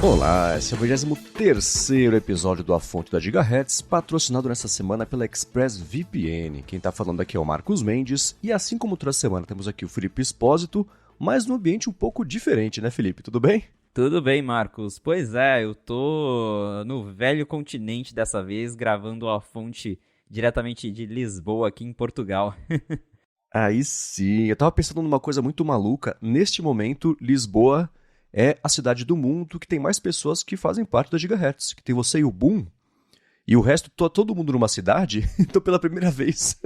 Olá, esse é o 23º episódio do A Fonte da Gigahertz, patrocinado nessa semana pela ExpressVPN. Quem tá falando aqui é o Marcos Mendes, e assim como toda semana temos aqui o Felipe Espósito, mas num ambiente um pouco diferente, né, Felipe? Tudo bem? Tudo bem, Marcos. Pois é, eu tô no velho continente dessa vez, gravando A Fonte diretamente de Lisboa, aqui em Portugal. Aí sim, eu tava pensando numa coisa muito maluca. Neste momento, Lisboa é a cidade do mundo que tem mais pessoas que fazem parte da Gigahertz, que tem você e o Boom, e o resto, todo mundo numa cidade. Então, pela primeira vez,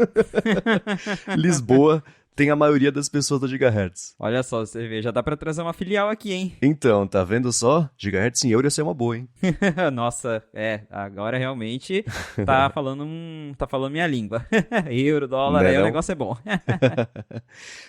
Lisboa tem a maioria das pessoas da Gigahertz. Olha só, você vê, já dá pra trazer uma filial aqui, hein? Então, tá vendo só? Gigahertz em euro ia ser uma boa, hein? Nossa, agora realmente tá falando minha língua. Euro, dólar, Né, aí o não? negócio é bom.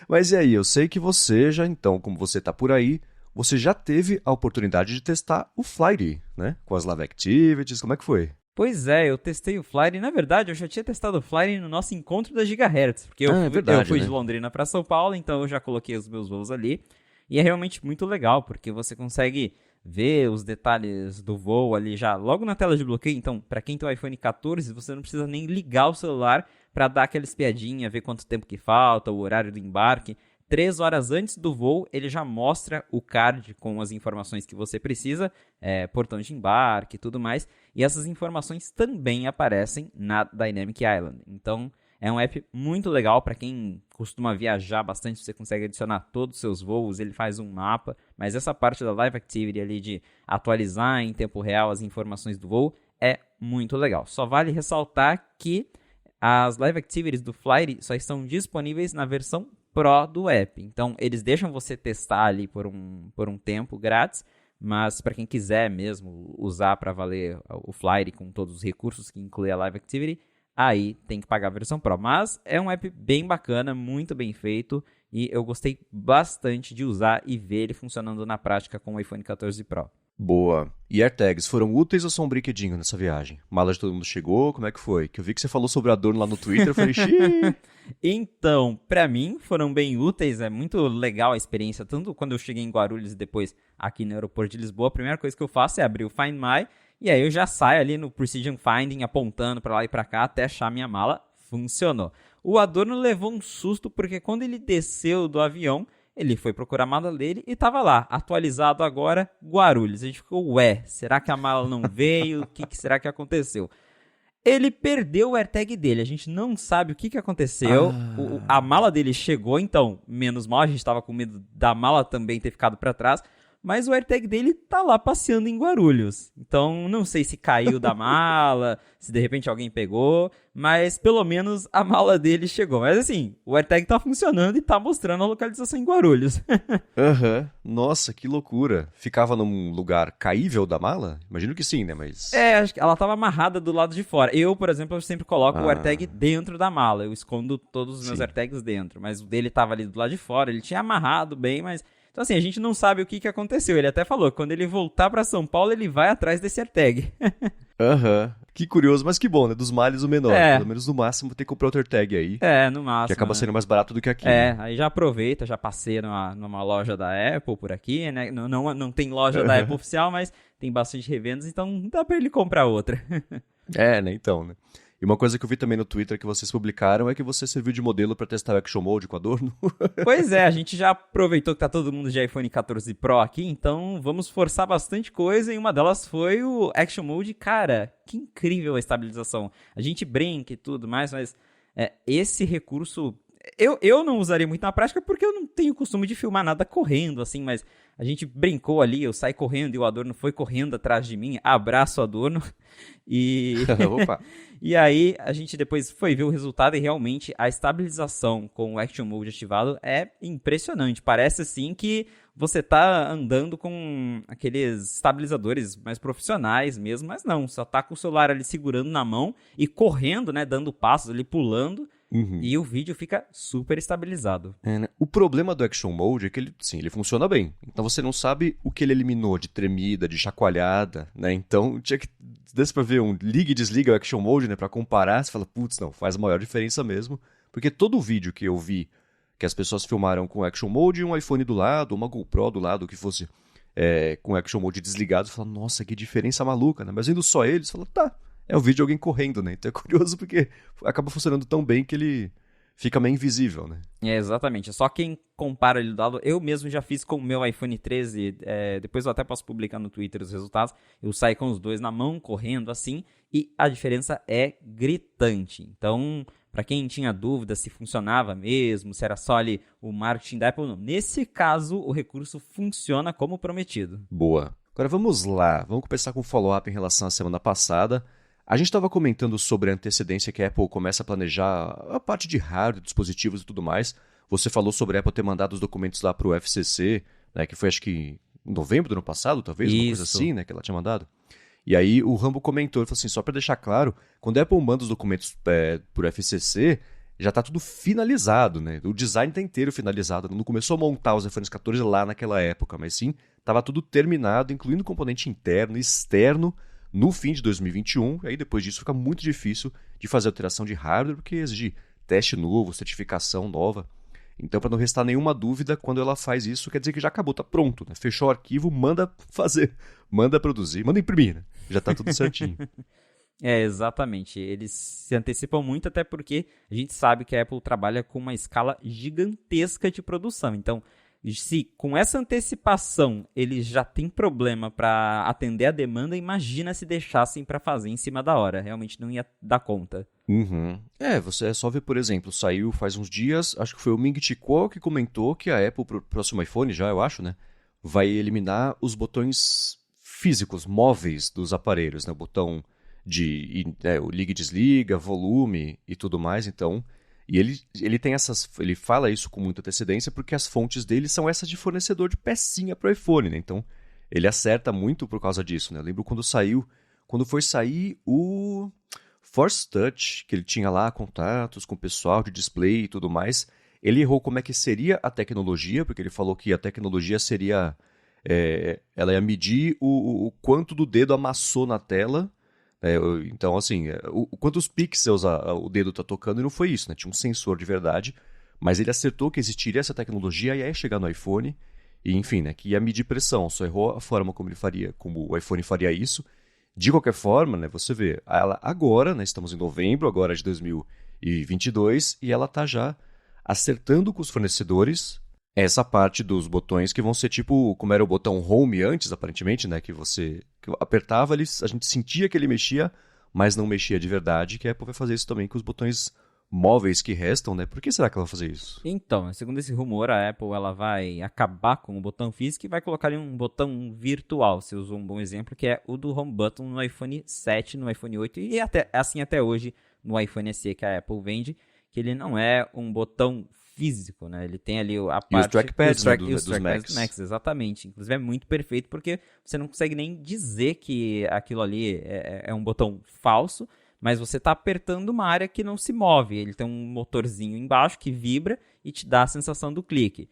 Mas e aí, eu sei que você já, então, como você tá por aí, você já teve a oportunidade de testar o Flighty, né? Com as Live Activities, como é que foi? Pois é, eu testei o Flighty. Na verdade, eu já tinha testado o Flighty no nosso encontro da Gigahertz. Porque É verdade, eu fui né? de Londrina para São Paulo, então eu já coloquei os meus voos ali. E é realmente muito legal, porque você consegue ver os detalhes do voo ali já logo na tela de bloqueio. Então, para quem tem o iPhone 14, você não precisa nem ligar o celular para dar aquela espiadinha, ver quanto tempo que falta, o horário do embarque. 3 horas antes do voo, ele já mostra o card com as informações que você precisa, portão de embarque e tudo mais. E essas informações também aparecem na Dynamic Island. Então, é um app muito legal para quem costuma viajar bastante. Você consegue adicionar todos os seus voos, ele faz um mapa. Mas essa parte da Live Activity ali de atualizar em tempo real as informações do voo é muito legal. Só vale ressaltar que as Live Activities do Flighty só estão disponíveis na versão Pro do app. Então, eles deixam você testar ali por um tempo grátis, mas para quem quiser mesmo usar para valer o Flighty com todos os recursos que inclui a Live Activity, aí tem que pagar a versão Pro. Mas é um app bem bacana, muito bem feito, e eu gostei bastante de usar e ver ele funcionando na prática com o iPhone 14 Pro. Boa. E AirTags, foram úteis ou só um brinquedinho nessa viagem? Mala de todo mundo chegou? Como é que foi? Que eu vi que você falou sobre a Adorno lá no Twitter, eu falei, xiii. Então, pra mim, foram bem úteis, é muito legal a experiência, tanto quando eu cheguei em Guarulhos e depois aqui no aeroporto de Lisboa, a primeira coisa que eu faço é abrir o Find My, e aí eu já saio ali no Precision Finding, apontando pra lá e pra cá, até achar minha mala. Funcionou. O Adorno levou um susto, porque quando ele desceu do avião, ele foi procurar a mala dele e tava lá, atualizado agora, Guarulhos. A gente ficou, será que a mala não veio? O que será que aconteceu? Ele perdeu o AirTag dele, a gente não sabe o que aconteceu. A mala dele chegou, então, menos mal, a gente tava com medo da mala também ter ficado pra trás. Mas o AirTag dele tá lá passeando em Guarulhos. Então, não sei se caiu da mala, se de repente alguém pegou, mas pelo menos a mala dele chegou. Mas assim, o AirTag tá funcionando e tá mostrando a localização em Guarulhos. Aham. Nossa, que loucura. Ficava num lugar caível da mala? Imagino que sim, né? Mas. Acho que ela tava amarrada do lado de fora. Eu, por exemplo, eu sempre coloco o AirTag dentro da mala. Eu escondo todos os meus AirTags dentro. Mas o dele tava ali do lado de fora. Ele tinha amarrado bem, mas... Então, assim, a gente não sabe o que aconteceu. Ele até falou que quando ele voltar pra São Paulo, ele vai atrás desse AirTag. Aham. Que curioso, mas que bom, né? Dos males o menor. Pelo menos no máximo ter que comprar outro AirTag aí. No máximo. Que acaba sendo mais barato do que aqui. Aí já aproveita, já passei numa loja da Apple por aqui, né? Não tem loja da Apple oficial, mas tem bastante revendas, então dá pra ele comprar outra. Né? Então, né? E uma coisa que eu vi também no Twitter que vocês publicaram é que você serviu de modelo para testar o Action Mode com a Adorno. Pois é, a gente já aproveitou que tá todo mundo de iPhone 14 Pro aqui, então vamos forçar bastante coisa, e uma delas foi o Action Mode. Cara, que incrível a estabilização. A gente brinca e tudo mais, mas esse recurso... Eu não usaria muito na prática porque eu não tenho costume de filmar nada correndo, assim, mas a gente brincou ali, eu saí correndo e o Adorno foi correndo atrás de mim, abraço Adorno, e... Opa! E aí a gente depois foi ver o resultado e realmente a estabilização com o Action Mode ativado é impressionante. Parece assim que você tá andando com aqueles estabilizadores mais profissionais mesmo, mas não, só tá com o celular ali segurando na mão e correndo, né, dando passos ali, pulando. E o vídeo fica super estabilizado. Né? O problema do Action Mode é que ele funciona bem. Então você não sabe o que ele eliminou de tremida, de chacoalhada, né? Então tinha que desse pra ver um liga e desliga o Action Mode, né? Pra comparar, você fala, putz, não, faz a maior diferença mesmo. Porque todo vídeo que eu vi que as pessoas filmaram com Action Mode, um iPhone do lado, uma GoPro do lado, o que fosse, com Action Mode desligado, você fala, nossa, que diferença maluca, né? Mas vendo só ele, você fala, tá, é o vídeo de alguém correndo, né? Então é curioso porque acaba funcionando tão bem que ele fica meio invisível, né? Exatamente. Só quem compara ele do lado, eu mesmo já fiz com o meu iPhone 13, depois eu até posso publicar no Twitter os resultados, eu saí com os dois na mão, correndo assim, e a diferença é gritante. Então, para quem tinha dúvida se funcionava mesmo, se era só ali o marketing da Apple, não. Nesse caso, o recurso funciona como prometido. Boa. Agora vamos lá, vamos começar com um follow-up em relação à semana passada. A gente estava comentando sobre a antecedência que a Apple começa a planejar a parte de hardware, dispositivos e tudo mais. Você falou sobre a Apple ter mandado os documentos lá para o FCC, né, que foi acho que em novembro do ano passado, talvez, uma coisa assim, né, que ela tinha mandado. E aí o Rambo comentou, ele falou assim, só para deixar claro, quando a Apple manda os documentos por FCC, já está tudo finalizado, né? O design está inteiro finalizado. Não começou a montar os iPhones 14 lá naquela época, mas sim, estava tudo terminado, incluindo componente interno e externo, no fim de 2021, e aí depois disso fica muito difícil de fazer alteração de hardware, porque exige teste novo, certificação nova. Então, para não restar nenhuma dúvida, quando ela faz isso, quer dizer que já acabou, tá pronto, né? Fechou o arquivo, manda fazer, manda produzir, manda imprimir, né? Já tá tudo certinho. Exatamente. Eles se antecipam muito, até porque a gente sabe que a Apple trabalha com uma escala gigantesca de produção. Então, se com essa antecipação eles já têm problema para atender a demanda, imagina se deixassem para fazer em cima da hora. Realmente não ia dar conta. Uhum. Você é só ver, por exemplo, saiu faz uns dias, acho que foi o Ming Chi Kuo que comentou que a Apple, pro próximo iPhone já, eu acho, né, vai eliminar os botões físicos, móveis dos aparelhos, né, o botão o liga e desliga, volume e tudo mais, então... E ele tem ele fala isso com muita antecedência porque as fontes dele são essas de fornecedor de pecinha para o iPhone, né? Então, ele acerta muito por causa disso, né? Eu lembro quando foi sair o Force Touch, que ele tinha lá contatos com o pessoal de display e tudo mais, ele errou como é que seria a tecnologia, porque ele falou que a tecnologia seria... ela ia medir o quanto do dedo amassou na tela. Então, assim, quantos pixels o dedo está tocando, e não foi isso, né? Tinha um sensor de verdade, mas ele acertou que existiria essa tecnologia e ia chegar no iPhone, e enfim, né, que ia medir pressão, só errou a forma como o iPhone faria isso. De qualquer forma, né, você vê, ela agora, né, estamos em novembro, agora de 2022, e ela está já acertando com os fornecedores essa parte dos botões que vão ser tipo, como era o botão Home antes, aparentemente, né, que apertava, a gente sentia que ele mexia, mas não mexia de verdade, que a Apple vai fazer isso também com os botões móveis que restam, né? Por que será que ela vai fazer isso? Então, segundo esse rumor, a Apple ela vai acabar com o botão físico e vai colocar ali um botão virtual. Você usou um bom exemplo, que é o do Home Button no iPhone 7, no iPhone 8 e até hoje no iPhone SE que a Apple vende, que ele não é um botão físico, né? Ele tem ali a parte... E os trackpads, dos Macs. Exatamente. Inclusive é muito perfeito porque você não consegue nem dizer que aquilo ali é um botão falso, mas você está apertando uma área que não se move. Ele tem um motorzinho embaixo que vibra e te dá a sensação do clique.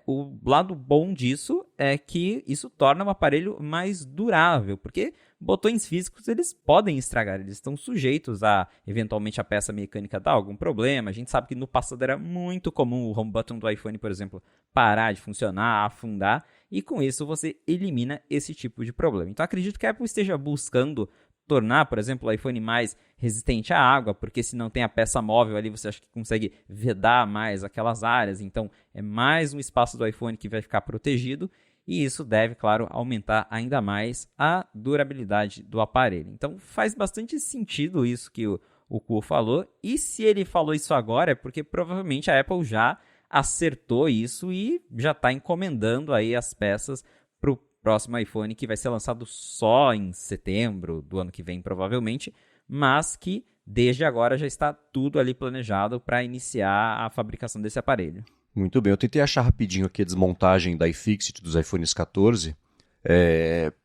O lado bom disso é que isso torna o aparelho mais durável, porque botões físicos eles podem estragar, eles estão sujeitos a, eventualmente, a peça mecânica dar algum problema. A gente sabe que no passado era muito comum o Home Button do iPhone, por exemplo, parar de funcionar, afundar, e com isso você elimina esse tipo de problema. Então acredito que a Apple esteja buscando tornar, por exemplo, o iPhone mais resistente à água, porque se não tem a peça móvel ali, você acha que consegue vedar mais aquelas áreas, então é mais um espaço do iPhone que vai ficar protegido, e isso deve, claro, aumentar ainda mais a durabilidade do aparelho. Então faz bastante sentido isso que o Kuo falou, e se ele falou isso agora é porque provavelmente a Apple já acertou isso e já está encomendando aí as peças para o próximo iPhone, que vai ser lançado só em setembro do ano que vem, provavelmente, mas que desde agora já está tudo ali planejado para iniciar a fabricação desse aparelho. Muito bem, eu tentei achar rapidinho aqui a desmontagem da iFixit dos iPhones 14,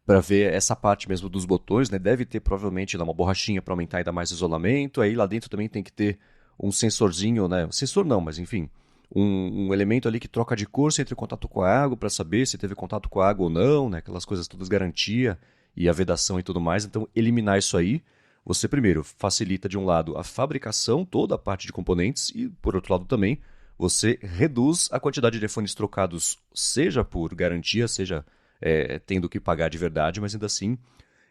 para ver essa parte mesmo dos botões, né? Deve ter provavelmente lá uma borrachinha para aumentar ainda mais o isolamento, aí lá dentro também tem que ter um sensorzinho, né? Um sensor não, mas enfim, um elemento ali que troca de cor se entra em contato com a água para saber se teve contato com a água ou não, né? Aquelas coisas todas, garantia e a vedação e tudo mais. Então, eliminar isso aí, você primeiro facilita de um lado a fabricação, toda a parte de componentes, e por outro lado também, você reduz a quantidade de iPhones trocados, seja por garantia, seja tendo que pagar de verdade, mas ainda assim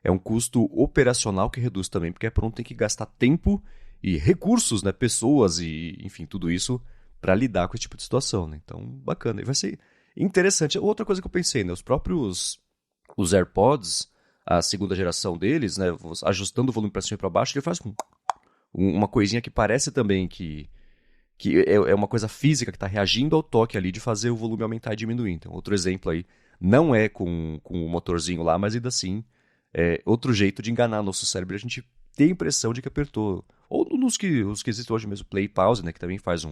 é um custo operacional que reduz também, porque a Apple não tem que gastar tempo e recursos, né, pessoas e, enfim, tudo isso para lidar com esse tipo de situação, né? Então, bacana. E vai ser interessante. Outra coisa que eu pensei, né, os AirPods, a segunda geração deles, né, ajustando o volume para cima e para baixo, ele faz uma coisinha que parece também que é uma coisa física que está reagindo ao toque ali de fazer o volume aumentar e diminuir. Então, outro exemplo aí, não é com o motorzinho lá, mas ainda assim, é outro jeito de enganar nosso cérebro, a gente ter a impressão de que apertou. Ou os que existem hoje mesmo, play e pause, né, que também faz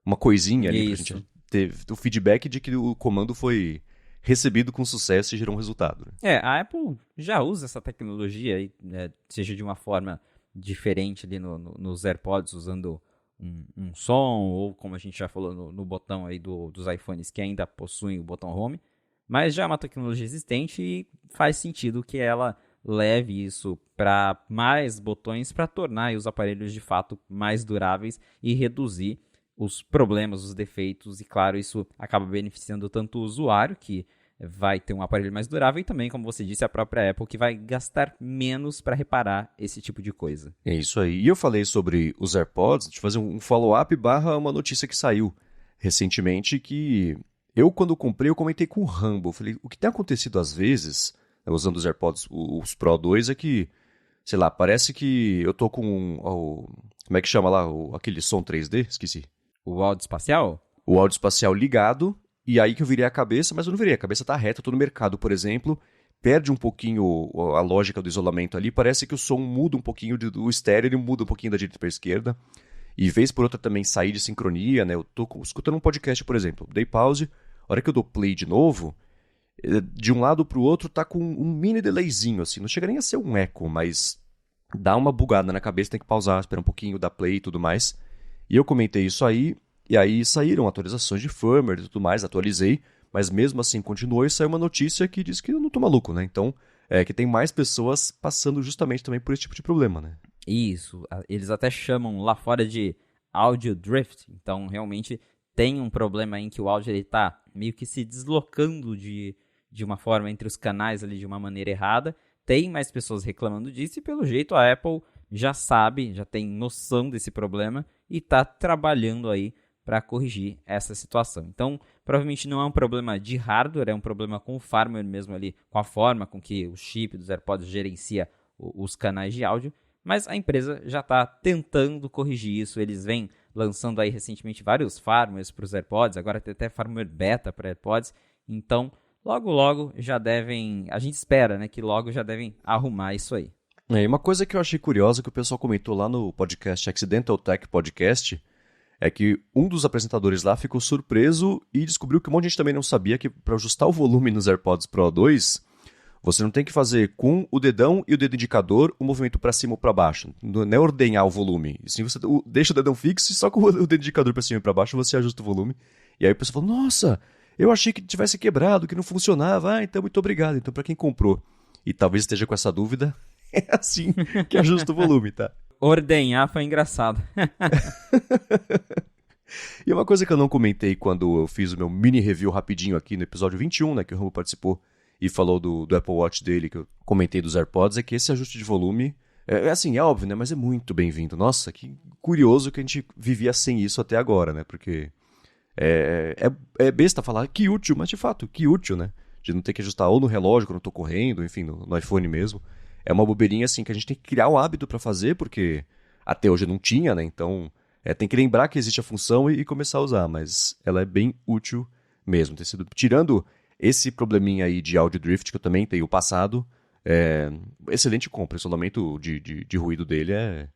uma coisinha ali pra gente ter o feedback de que o comando foi recebido com sucesso e gerou um resultado. Né? A Apple já usa essa tecnologia, aí, né, seja de uma forma diferente ali nos AirPods, usando um som, ou como a gente já falou no botão aí dos iPhones que ainda possuem o botão Home, mas já é uma tecnologia existente e faz sentido que ela leve isso para mais botões para tornar os aparelhos de fato mais duráveis e reduzir os problemas, os defeitos, e claro, isso acaba beneficiando tanto o usuário, que vai ter um aparelho mais durável, e também, como você disse, a própria Apple, que vai gastar menos para reparar esse tipo de coisa. É isso aí. E eu falei sobre os AirPods, deixa eu fazer um follow-up barra uma notícia que saiu recentemente, que eu, quando comprei, eu comentei com o Rambo. Eu falei, o que tem acontecido às vezes, né, usando os AirPods, os Pro 2, é que, sei lá, parece que eu tô com como é que chama lá? Aquele som 3D? Esqueci. O áudio espacial? O áudio espacial ligado, e aí que eu virei a cabeça, mas eu não virei, a cabeça tá reta, eu tô no mercado, por exemplo, perde um pouquinho a lógica do isolamento ali, parece que o som muda um pouquinho do estéreo, ele muda um pouquinho da direita para esquerda, e vez por outra também sair de sincronia, né? Eu tô escutando um podcast, por exemplo, dei pause, a hora que eu dou play de novo, de um lado pro outro tá com um mini delayzinho, assim, não chega nem a ser um eco, mas dá uma bugada na cabeça, tem que pausar, esperar um pouquinho, dar play e tudo mais. E eu comentei isso aí, e aí saíram atualizações de firmware e tudo mais, atualizei, mas mesmo assim continuou e saiu uma notícia que diz que eu não tô maluco, né? Então, que tem mais pessoas passando justamente também por esse tipo de problema, né? Isso, eles até chamam lá fora de audio drift, então realmente tem um problema em que o áudio ele tá meio que se deslocando de uma forma entre os canais ali de uma maneira errada. Tem mais pessoas reclamando disso e pelo jeito a Apple já sabe, já tem noção desse problema e está trabalhando aí para corrigir essa situação. Então, provavelmente não é um problema de hardware, é um problema com o firmware mesmo ali, com a forma com que o chip dos AirPods gerencia os canais de áudio, mas a empresa já está tentando corrigir isso. Eles vêm lançando aí recentemente vários firmwares para os AirPods, agora tem até firmware beta para AirPods, então logo já devem, a gente espera, né, que logo já devem arrumar isso aí. E uma coisa que eu achei curiosa que o pessoal comentou lá no podcast Accidental Tech Podcast é que um dos apresentadores lá ficou surpreso e descobriu que um monte de gente também não sabia que para ajustar o volume nos AirPods Pro 2, você não tem que fazer com o dedão e o dedo indicador o movimento para cima ou para baixo. Não é ordenhar o volume. E sim, você deixa o dedão fixo e só com o dedo indicador para cima e para baixo você ajusta o volume. E aí o pessoal falou, nossa, eu achei que tivesse quebrado, que não funcionava. Ah, então muito obrigado. Então para quem comprou e talvez esteja com essa dúvida, é assim que ajusta o volume, tá? Ordenhar foi engraçado. E uma coisa que eu não comentei quando eu fiz o meu mini review rapidinho aqui no episódio 21, né, que o Rambo participou e falou do Apple Watch dele, que eu comentei dos AirPods, é que esse ajuste de volume, assim, é óbvio, né, mas é muito bem-vindo. Nossa, que curioso que a gente vivia sem isso até agora, né, porque é besta falar que útil, mas de fato, que útil, né, de não ter que ajustar ou no relógio quando eu tô correndo, enfim, no iPhone mesmo. É uma bobeirinha, assim, que a gente tem que criar o hábito para fazer, porque até hoje não tinha, né, então tem que lembrar que existe a função e começar a usar, mas ela é bem útil mesmo. Tirando esse probleminha aí de audio drift, que eu também tenho passado, excelente compra. O isolamento de ruído dele é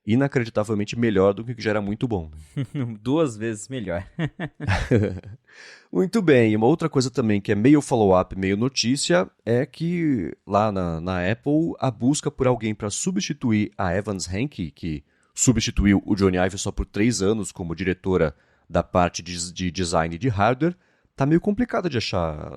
inacreditavelmente melhor do que já era muito bom. 2 vezes melhor. Muito bem, e uma outra coisa também que é meio follow-up, meio notícia, é que lá na Apple, a busca por alguém para substituir a Evans Henke, que substituiu o Johnny Ive só por 3 anos como diretora da parte de design de hardware, tá meio complicado de achar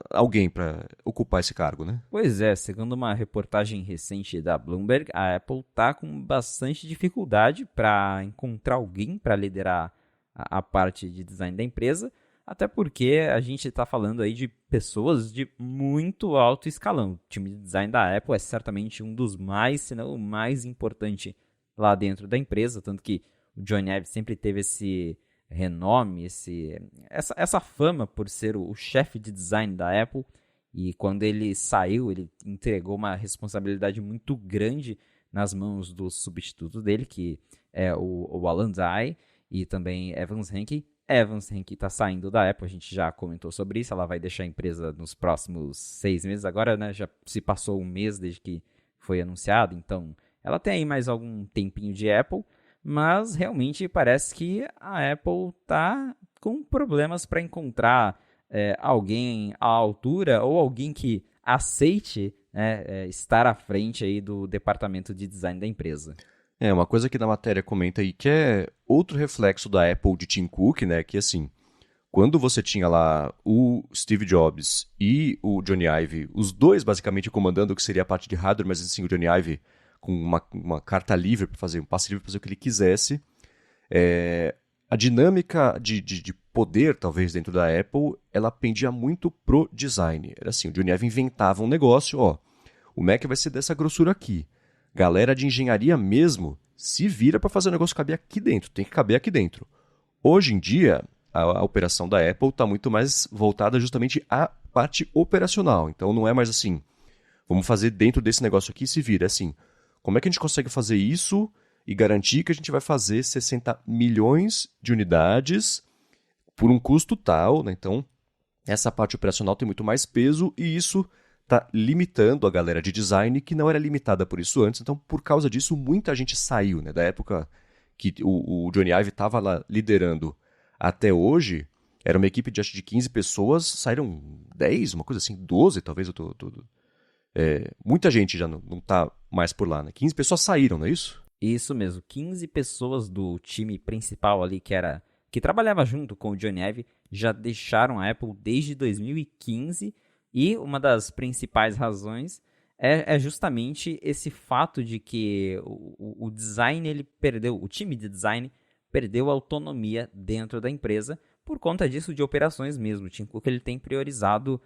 alguém para ocupar esse cargo, né? Pois é, segundo uma reportagem recente da Bloomberg, a Apple tá com bastante dificuldade para encontrar alguém para liderar a parte de design da empresa. Até porque a gente está falando aí de pessoas de muito alto escalão. O time de design da Apple é certamente um dos mais, se não o mais importante lá dentro da empresa, tanto que o Johnny Ive sempre teve esse renome, essa fama por ser o chefe de design da Apple, e quando ele saiu, ele entregou uma responsabilidade muito grande nas mãos do substituto dele, que é o Alan Dye, e também Evans Henke. Evans Henke está saindo da Apple, a gente já comentou sobre isso, ela vai deixar a empresa nos próximos 6 meses, agora, né, já se passou um mês desde que foi anunciado, então ela tem aí mais algum tempinho de Apple, mas realmente parece que a Apple está com problemas para encontrar alguém à altura ou alguém que aceite estar à frente aí do departamento de design da empresa. Uma coisa que na matéria comenta aí que é outro reflexo da Apple de Tim Cook, né, que assim, quando você tinha lá o Steve Jobs e o Johnny Ive, os dois basicamente comandando o que seria a parte de hardware, mas assim, o Johnny Ive com uma carta livre para fazer, um passe livre para fazer o que ele quisesse, a dinâmica de poder, talvez, dentro da Apple, ela pendia muito pro design. Era assim, o Johnny Ive inventava um negócio, o Mac vai ser dessa grossura aqui. Galera de engenharia mesmo se vira para fazer o negócio caber aqui dentro, tem que caber aqui dentro. Hoje em dia, a operação da Apple está muito mais voltada justamente à parte operacional. Então não é mais assim, vamos fazer dentro desse negócio aqui e se vira. É assim, como é que a gente consegue fazer isso e garantir que a gente vai fazer 60 milhões de unidades por um custo tal, né? Então, essa parte operacional tem muito mais peso e isso está limitando a galera de design que não era limitada por isso antes. Então, por causa disso, muita gente saiu, né? Da época que o Johnny Ive estava lá liderando até hoje, era uma equipe de acho de 15 pessoas, saíram 10, uma coisa assim, 12 talvez. Muita gente já não está mais por lá, né? 15 pessoas saíram, não é isso? Isso mesmo, 15 pessoas do time principal ali, que trabalhava junto com o Johnny Ive, já deixaram a Apple desde 2015, e uma das principais razões é justamente esse fato de que o design, ele perdeu, o time de design perdeu autonomia dentro da empresa por conta disso de operações mesmo. O Tim Cook ele tem priorizado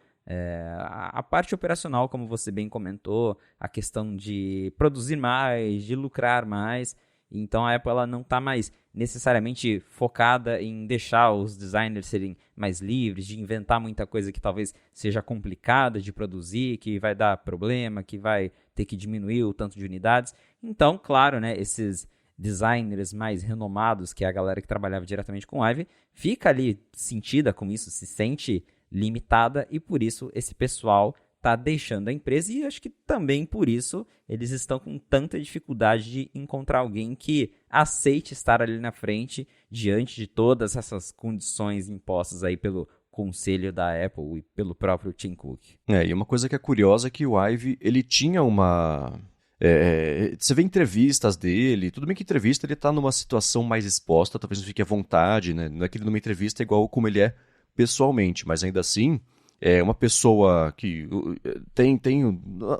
a parte operacional, como você bem comentou, a questão de produzir mais, de lucrar mais. Então a Apple ela não está mais necessariamente focada em deixar os designers serem mais livres, de inventar muita coisa que talvez seja complicada de produzir, que vai dar problema, que vai ter que diminuir o tanto de unidades. Então, claro, né, esses designers mais renomados, que é a galera que trabalhava diretamente com o Ive, fica ali sentida com isso, se sente limitada, e por isso esse pessoal está deixando a empresa, e acho que também por isso eles estão com tanta dificuldade de encontrar alguém que aceite estar ali na frente diante de todas essas condições impostas aí pelo conselho da Apple e pelo próprio Tim Cook. E uma coisa que é curiosa é que o Ive, ele tinha uma... você vê entrevistas dele, tudo bem que entrevista ele está numa situação mais exposta, talvez não fique à vontade, né? Não é que ele numa entrevista é igual como ele é pessoalmente, mas ainda assim é uma pessoa que tem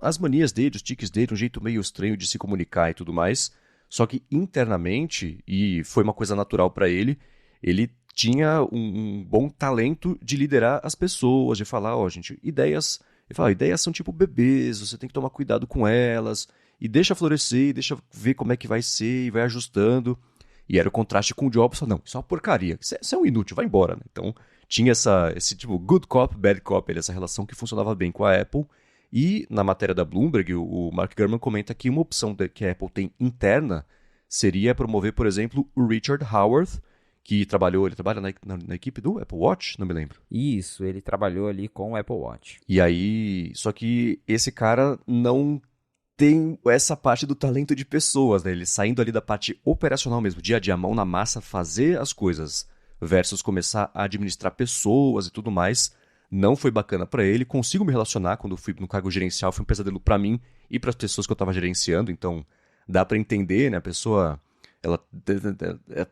as manias dele, os tiques dele, um jeito meio estranho de se comunicar e tudo mais, só que internamente, e foi uma coisa natural para ele, ele tinha um bom talento de liderar as pessoas, de falar, gente, ideias são tipo bebês, você tem que tomar cuidado com elas, e deixa florescer, e deixa ver como é que vai ser, e vai ajustando. E era o contraste com o Jobs, não, isso é uma porcaria, isso é um inútil, vai embora, né? Então tinha esse tipo good cop, bad cop, essa relação que funcionava bem com a Apple. E na matéria da Bloomberg, o Mark Gurman comenta que uma opção que a Apple tem interna seria promover, por exemplo, o Richard Howard, que ele trabalha na equipe do Apple Watch, não me lembro. Isso, ele trabalhou ali com o Apple Watch. E aí, só que esse cara não tem essa parte do talento de pessoas, né? Ele saindo ali da parte operacional mesmo, dia a dia, mão na massa, fazer as coisas, versus começar a administrar pessoas e tudo mais, não foi bacana para ele. Consigo me relacionar quando fui no cargo gerencial, foi um pesadelo para mim e para as pessoas que eu estava gerenciando, então dá para entender, né? A pessoa, ela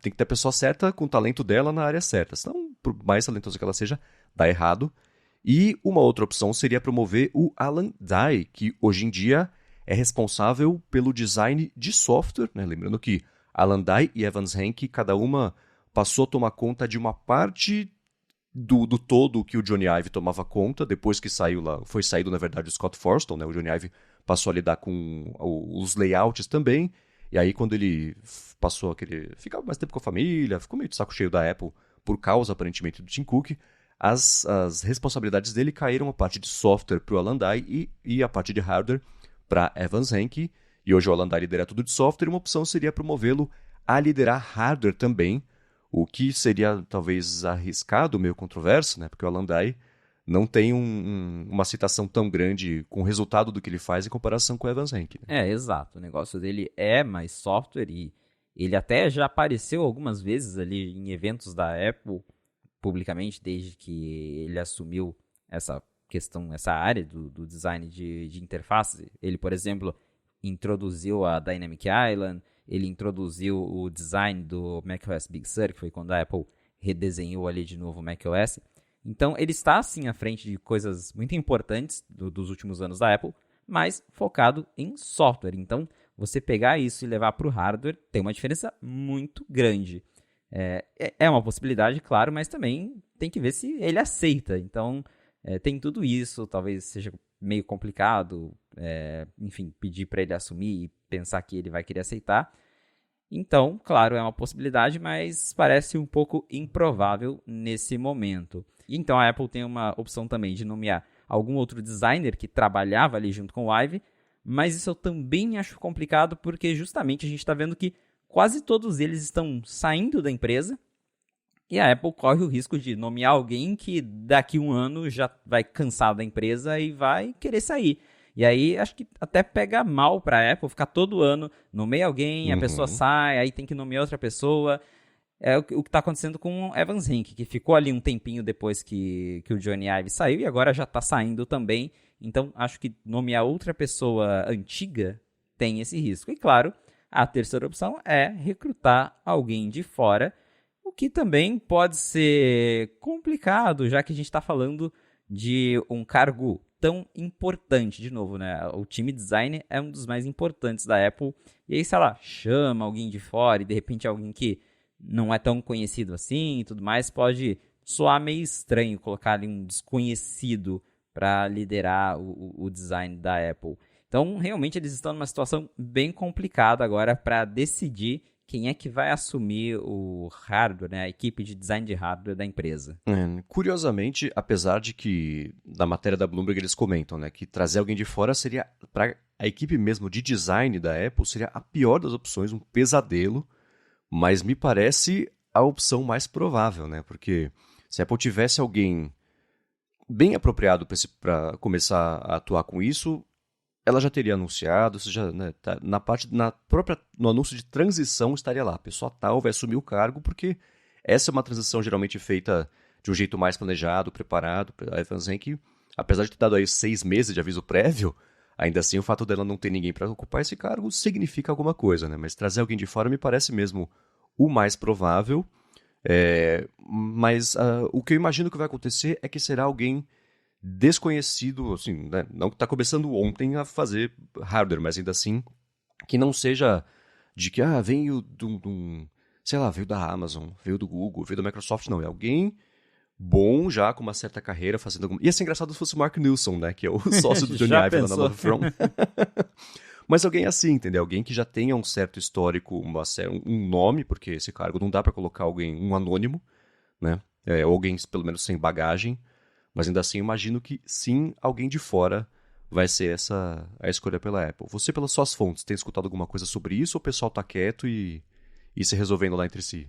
tem que ter a pessoa certa com o talento dela na área certa, senão, por mais talentosa que ela seja, dá errado. E uma outra opção seria promover o Alan Dye, que hoje em dia é responsável pelo design de software, né? Lembrando que Alan Dye e Evans Henke, cada uma passou a tomar conta de uma parte do todo que o Johnny Ive tomava conta, depois que saiu lá, foi saído, na verdade, o Scott Forston, né? O Johnny Ive passou a lidar com os layouts também, e aí quando ele passou aquele... ficava mais tempo com a família, ficou meio de saco cheio da Apple, por causa, aparentemente, do Tim Cook, as responsabilidades dele caíram a parte de software para o Alan Dye e a parte de hardware para Evans Henke, e hoje o Alan Dye lidera tudo de software, e uma opção seria promovê-lo a liderar hardware também, o que seria talvez arriscado, meio controverso, né? Porque o Alan Dye não tem uma citação tão grande com o resultado do que ele faz em comparação com o Evans Henke. Né? Exato. O negócio dele é mais software e ele até já apareceu algumas vezes ali em eventos da Apple, publicamente, desde que ele assumiu essa questão, essa área do design de interface. Ele, por exemplo, introduziu a Dynamic Island, ele introduziu o design do macOS Big Sur, que foi quando a Apple redesenhou ali de novo o macOS. Então, ele está, sim, à frente de coisas muito importantes dos últimos anos da Apple, mas focado em software. Então, você pegar isso e levar para o hardware tem uma diferença muito grande. É uma possibilidade, claro, mas também tem que ver se ele aceita. Então, tem tudo isso, talvez seja meio complicado, enfim, pedir para ele assumir e pensar que ele vai querer aceitar. Então, claro, é uma possibilidade, mas parece um pouco improvável nesse momento. Então, a Apple tem uma opção também de nomear algum outro designer que trabalhava ali junto com o Ive, mas isso eu também acho complicado porque justamente a gente está vendo que quase todos eles estão saindo da empresa e a Apple corre o risco de nomear alguém que daqui a um ano já vai cansar da empresa e vai querer sair. E aí, acho que até pega mal para a Apple ficar todo ano, nomeia alguém, a pessoa sai, aí tem que nomear outra pessoa. É o que está acontecendo com o Evans Henke, que ficou ali um tempinho depois que o Johnny Ive saiu e agora já está saindo também. Então, acho que nomear outra pessoa antiga tem esse risco. E, claro, a terceira opção é recrutar alguém de fora, o que também pode ser complicado, já que a gente está falando de um cargo tão importante. De novo, né? O time design é um dos mais importantes da Apple. E aí, sei lá, chama alguém de fora e de repente alguém que não é tão conhecido assim e tudo mais, pode soar meio estranho colocar ali um desconhecido para liderar o design da Apple. Então, realmente, eles estão numa situação bem complicada agora para decidir quem é que vai assumir o hardware, né, a equipe de design de hardware da empresa. Curiosamente, apesar de que na matéria da Bloomberg eles comentam, né, que trazer alguém de fora seria, para a equipe mesmo de design da Apple, seria a pior das opções, um pesadelo, mas me parece a opção mais provável, né, porque se a Apple tivesse alguém bem apropriado para começar a atuar com isso, ela já teria anunciado, isso já, né, tá, no anúncio de transição estaria lá, a pessoa tal vai assumir o cargo, porque essa é uma transição geralmente feita de um jeito mais planejado, preparado. A Evans Henke, apesar de ter dado aí 6 meses de aviso prévio, ainda assim o fato dela não ter ninguém para ocupar esse cargo significa alguma coisa, né? Mas trazer alguém de fora me parece mesmo o mais provável. Mas o que eu imagino que vai acontecer é que será alguém desconhecido, assim, né? Não que está começando ontem a fazer hardware, mas ainda assim que não seja de que veio sei lá, veio da Amazon, veio do Google, veio da Microsoft, não, é alguém bom já, com uma certa carreira, fazendo alguma... Ia ser engraçado se fosse o Mark Nilsson, né, que é o sócio do Johnny Ive lá na Love From. Mas alguém assim, entendeu? Alguém que já tenha um certo histórico, um nome, porque esse cargo não dá para colocar um anônimo, né, ou alguém pelo menos sem bagagem, mas ainda assim imagino que sim, alguém de fora vai ser essa a escolha pela Apple. Você, pelas suas fontes, tem escutado alguma coisa sobre isso ou o pessoal tá quieto e se resolvendo lá entre si?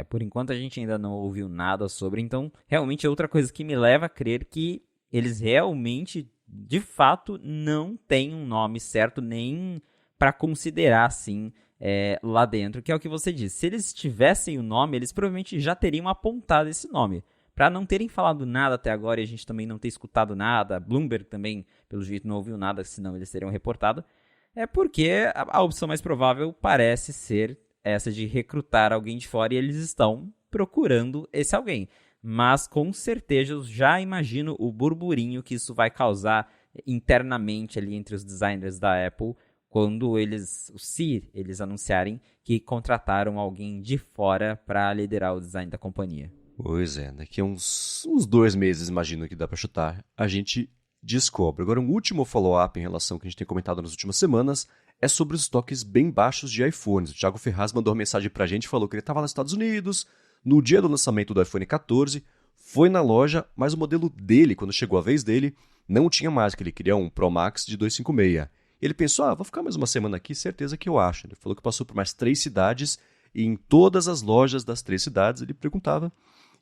Por enquanto a gente ainda não ouviu nada sobre, então realmente é outra coisa que me leva a crer que eles realmente, de fato, não têm um nome certo nem para considerar assim lá dentro, que é o que você disse. Se eles tivessem o nome, eles provavelmente já teriam apontado esse nome. Para não terem falado nada até agora e a gente também não ter escutado nada, a Bloomberg também, pelo jeito, não ouviu nada, senão eles teriam reportado, é porque a opção mais provável parece ser essa de recrutar alguém de fora e eles estão procurando esse alguém. Mas com certeza eu já imagino o burburinho que isso vai causar internamente ali entre os designers da Apple quando se eles anunciarem que contrataram alguém de fora para liderar o design da companhia. Pois é, daqui a uns 2 meses, imagino que dá pra chutar, a gente descobre. Agora, um último follow-up em relação ao que a gente tem comentado nas últimas semanas é sobre os estoques bem baixos de iPhones. O Thiago Ferraz mandou uma mensagem pra gente e falou que ele estava nos Estados Unidos, no dia do lançamento do iPhone 14, foi na loja, mas o modelo dele, quando chegou a vez dele, não tinha mais, que ele queria um Pro Max de 256. Ele pensou, vou ficar mais uma semana aqui, certeza que eu acho. Ele falou que passou por mais 3 cidades e em todas as lojas das 3 cidades ele perguntava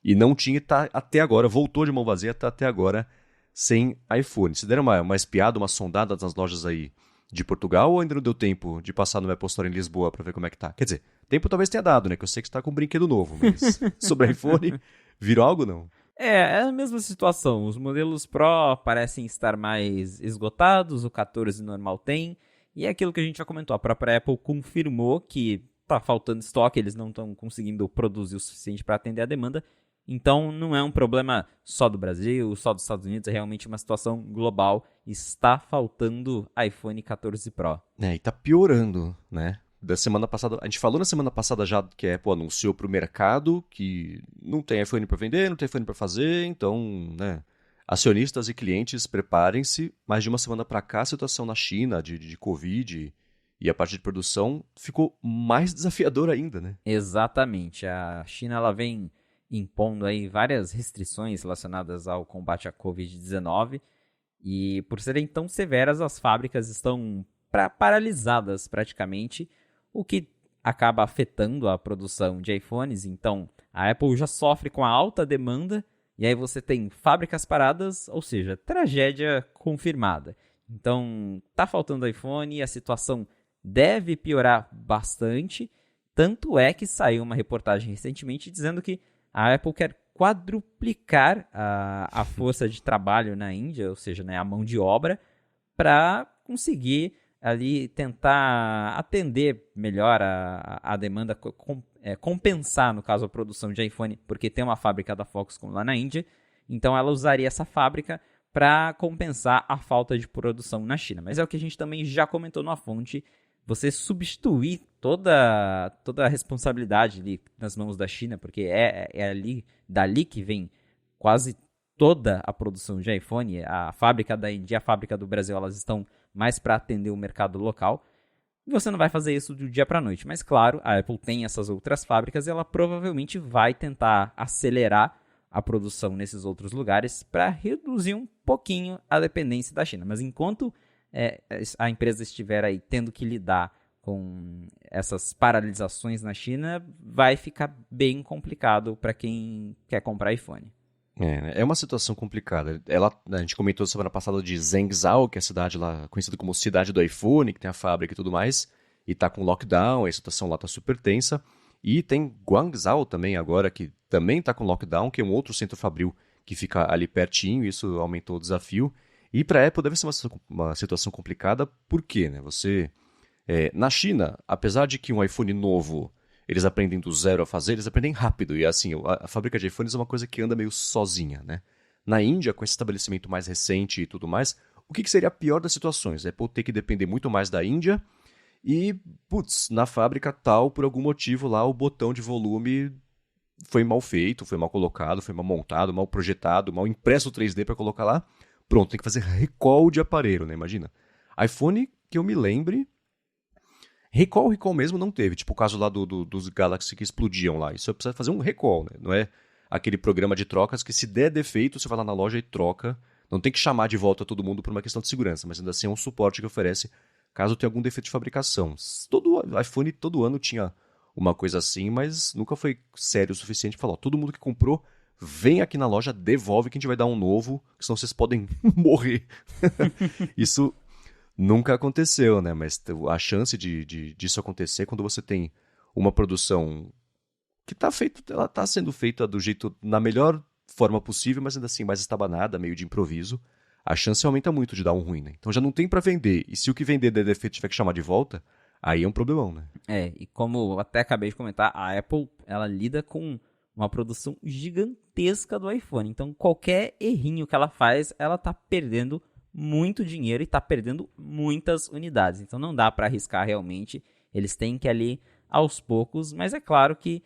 e não tinha, tá até agora, voltou de mão vazia, tá até agora sem iPhone. Se deram uma espiada, uma sondada nas lojas aí de Portugal ou ainda não deu tempo de passar no Apple Store em Lisboa pra ver como é que tá? Quer dizer, tempo talvez tenha dado, né? Que eu sei que você tá com um brinquedo novo, mas sobre iPhone, virou algo não? É a mesma situação. Os modelos Pro parecem estar mais esgotados, o 14 normal tem. E é aquilo que a gente já comentou, a própria Apple confirmou que tá faltando estoque, eles não estão conseguindo produzir o suficiente para atender a demanda. Então não é um problema só do Brasil, só dos Estados Unidos, é realmente uma situação global. Está faltando iPhone 14 Pro. E tá piorando, né? Da semana passada, a gente falou na semana passada já que a Apple anunciou para o mercado que não tem iPhone para vender, não tem iPhone para fazer, então, né, acionistas e clientes preparem-se, mas de uma semana para cá a situação na China de Covid e a parte de produção ficou mais desafiadora ainda, né? Exatamente, a China ela vem impondo aí várias restrições relacionadas ao combate à Covid-19 e por serem tão severas as fábricas estão paralisadas praticamente, o que acaba afetando a produção de iPhones. Então, a Apple já sofre com a alta demanda, e aí você tem fábricas paradas, ou seja, tragédia confirmada. Então, tá faltando iPhone e a situação deve piorar bastante. Tanto é que saiu uma reportagem recentemente dizendo que a Apple quer quadruplicar a força de trabalho na Índia, ou seja, né, a mão de obra, para conseguir ali tentar atender melhor a demanda, compensar, no caso, a produção de iPhone, porque tem uma fábrica da Foxconn lá na Índia, então ela usaria essa fábrica para compensar a falta de produção na China. Mas é o que a gente também já comentou na fonte, você substituir toda a responsabilidade ali nas mãos da China, porque é ali, dali que vem quase toda a produção de iPhone, a fábrica da Índia e a fábrica do Brasil, elas estão mais para atender o mercado local. E você não vai fazer isso do dia para a noite. Mas claro, a Apple tem essas outras fábricas e ela provavelmente vai tentar acelerar a produção nesses outros lugares para reduzir um pouquinho a dependência da China. Mas enquanto a empresa estiver aí tendo que lidar com essas paralisações na China, vai ficar bem complicado para quem quer comprar iPhone. É uma situação complicada. A gente comentou semana passada de Zhengzhou, que é a cidade lá, conhecida como cidade do iPhone, que tem a fábrica e tudo mais, e tá com lockdown, a situação lá tá super tensa. E tem Guangzhou também agora, que também tá com lockdown, que é um outro centro fabril que fica ali pertinho, e isso aumentou o desafio. E para a Apple deve ser uma situação complicada, por quê, né? Na China, apesar de que um iPhone novo eles aprendem do zero a fazer, eles aprendem rápido. E assim, a fábrica de iPhones é uma coisa que anda meio sozinha, né? Na Índia, com esse estabelecimento mais recente e tudo mais, o que seria a pior das situações? A Apple ter que depender muito mais da Índia e, na fábrica tal, por algum motivo lá, o botão de volume foi mal feito, foi mal colocado, foi mal montado, mal projetado, mal impresso 3D para colocar lá. Pronto, tem que fazer recall de aparelho, né? Imagina. iPhone, que eu me lembre, recall mesmo não teve, tipo o caso lá dos Galaxy que explodiam lá. Isso precisa fazer um recall, né? Não é aquele programa de trocas que se der defeito, você vai lá na loja e troca. Não tem que chamar de volta todo mundo por uma questão de segurança, mas ainda assim é um suporte que oferece caso tenha algum defeito de fabricação. Todo iPhone todo ano tinha uma coisa assim, mas nunca foi sério o suficiente para falar, todo mundo que comprou, vem aqui na loja, devolve que a gente vai dar um novo, senão vocês podem morrer. Isso nunca aconteceu, né? Mas a chance disso acontecer quando você tem uma produção que ela está sendo feita do jeito, na melhor forma possível, mas ainda assim mais estabanada, meio de improviso, a chance aumenta muito de dar um ruim, né? Então já não tem para vender, e se o que vender der defeito tiver que chamar de volta, aí é um problemão, né? E como eu até acabei de comentar, a Apple, ela lida com uma produção gigantesca do iPhone, então qualquer errinho que ela faz, ela tá perdendo muito dinheiro e está perdendo muitas unidades. Então não dá para arriscar realmente. Eles têm que ir ali aos poucos, mas é claro que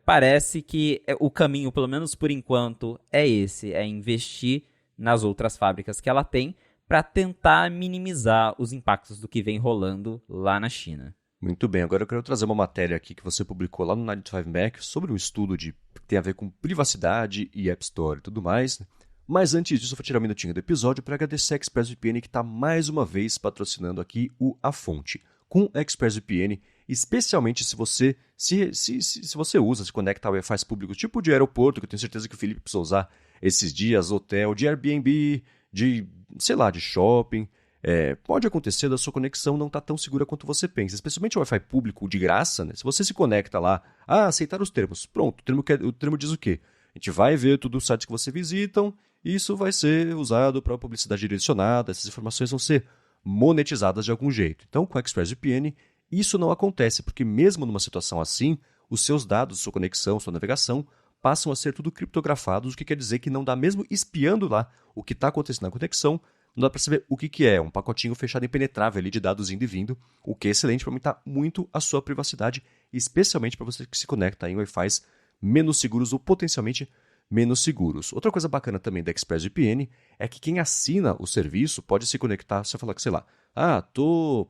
parece que o caminho, pelo menos por enquanto, é esse, é investir nas outras fábricas que ela tem para tentar minimizar os impactos do que vem rolando lá na China. Muito bem, agora eu quero trazer uma matéria aqui que você publicou lá no 95Mac sobre um estudo que tem a ver com privacidade e App Store e tudo mais. Mas antes disso, eu vou tirar um minutinho do episódio para agradecer a ExpressVPN que está mais uma vez patrocinando aqui A Fonte. Com ExpressVPN, especialmente se você se você usa, se conecta a Wi-Fi públicos, tipo de aeroporto, que eu tenho certeza que o Felipe precisa usar esses dias, hotel, de Airbnb, de shopping. Pode acontecer da sua conexão não estar tão segura quanto você pensa, especialmente o Wi-Fi público de graça, né? Se você se conecta lá, aceitar os termos, pronto, o termo diz o quê? A gente vai ver tudo os sites que você visitam, e isso vai ser usado para publicidade direcionada, essas informações vão ser monetizadas de algum jeito. Então, com a ExpressVPN, isso não acontece, porque mesmo numa situação assim, os seus dados, sua conexão, sua navegação, passam a ser tudo criptografados, o que quer dizer que não dá, mesmo espiando lá o que está acontecendo na conexão, não dá para saber o que é, um pacotinho fechado impenetrável ali de dados indo e vindo, o que é excelente para aumentar muito a sua privacidade, especialmente para você que se conecta em Wi-Fi menos seguros ou potencialmente menos seguros. Outra coisa bacana também da ExpressVPN é que quem assina o serviço pode se conectar, você fala que, sei lá,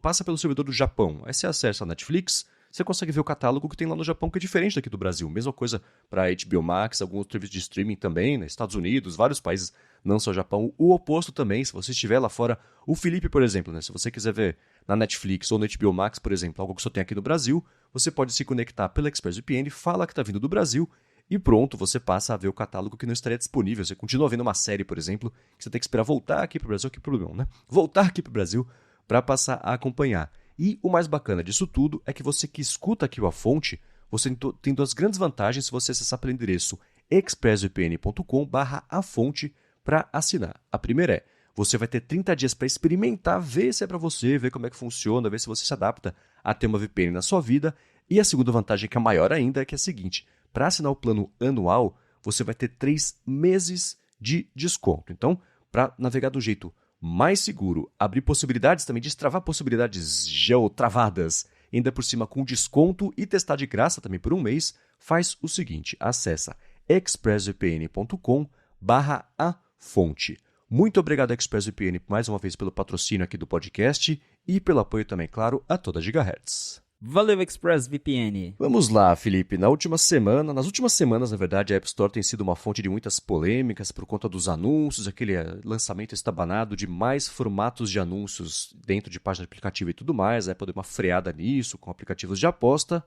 passa pelo servidor do Japão, aí você acessa a Netflix, você consegue ver o catálogo que tem lá no Japão, que é diferente daqui do Brasil. Mesma coisa para HBO Max, alguns serviços de streaming também, né? Estados Unidos, vários países, não só Japão. O oposto também, se você estiver lá fora, o Felipe, por exemplo, né? Se você quiser ver na Netflix ou no HBO Max, por exemplo, algo que só tem aqui no Brasil, você pode se conectar pela ExpressVPN, fala que está vindo do Brasil e pronto, você passa a ver o catálogo que não estaria disponível. Você continua vendo uma série, por exemplo, que você tem que esperar voltar aqui para o Brasil, que problema, né? Voltar aqui para o Brasil para passar a acompanhar. E o mais bacana disso tudo é que você que escuta aqui A Fonte, você tem duas grandes vantagens se você acessar pelo endereço expressvpn.com/afonte para assinar. A primeira é, você vai ter 30 dias para experimentar, ver se é para você, ver como é que funciona, ver se você se adapta a ter uma VPN na sua vida. E a segunda vantagem, que é maior ainda, é que é a seguinte, para assinar o plano anual, você vai ter 3 meses de desconto. Então, para navegar do jeito mais seguro, abrir possibilidades também, destravar possibilidades geotravadas, ainda por cima com desconto e testar de graça também por um mês, faz o seguinte, acessa expressvpn.com/afonte. Muito obrigado a ExpressVPN mais uma vez pelo patrocínio aqui do podcast e pelo apoio também, claro, a toda Gigahertz. Valeu, ExpressVPN! Vamos lá, Felipe. Nas últimas semanas, na verdade, a App Store tem sido uma fonte de muitas polêmicas por conta dos anúncios, aquele lançamento estabanado de mais formatos de anúncios dentro de página de aplicativo e tudo mais. A Apple deu uma freada nisso com aplicativos de aposta,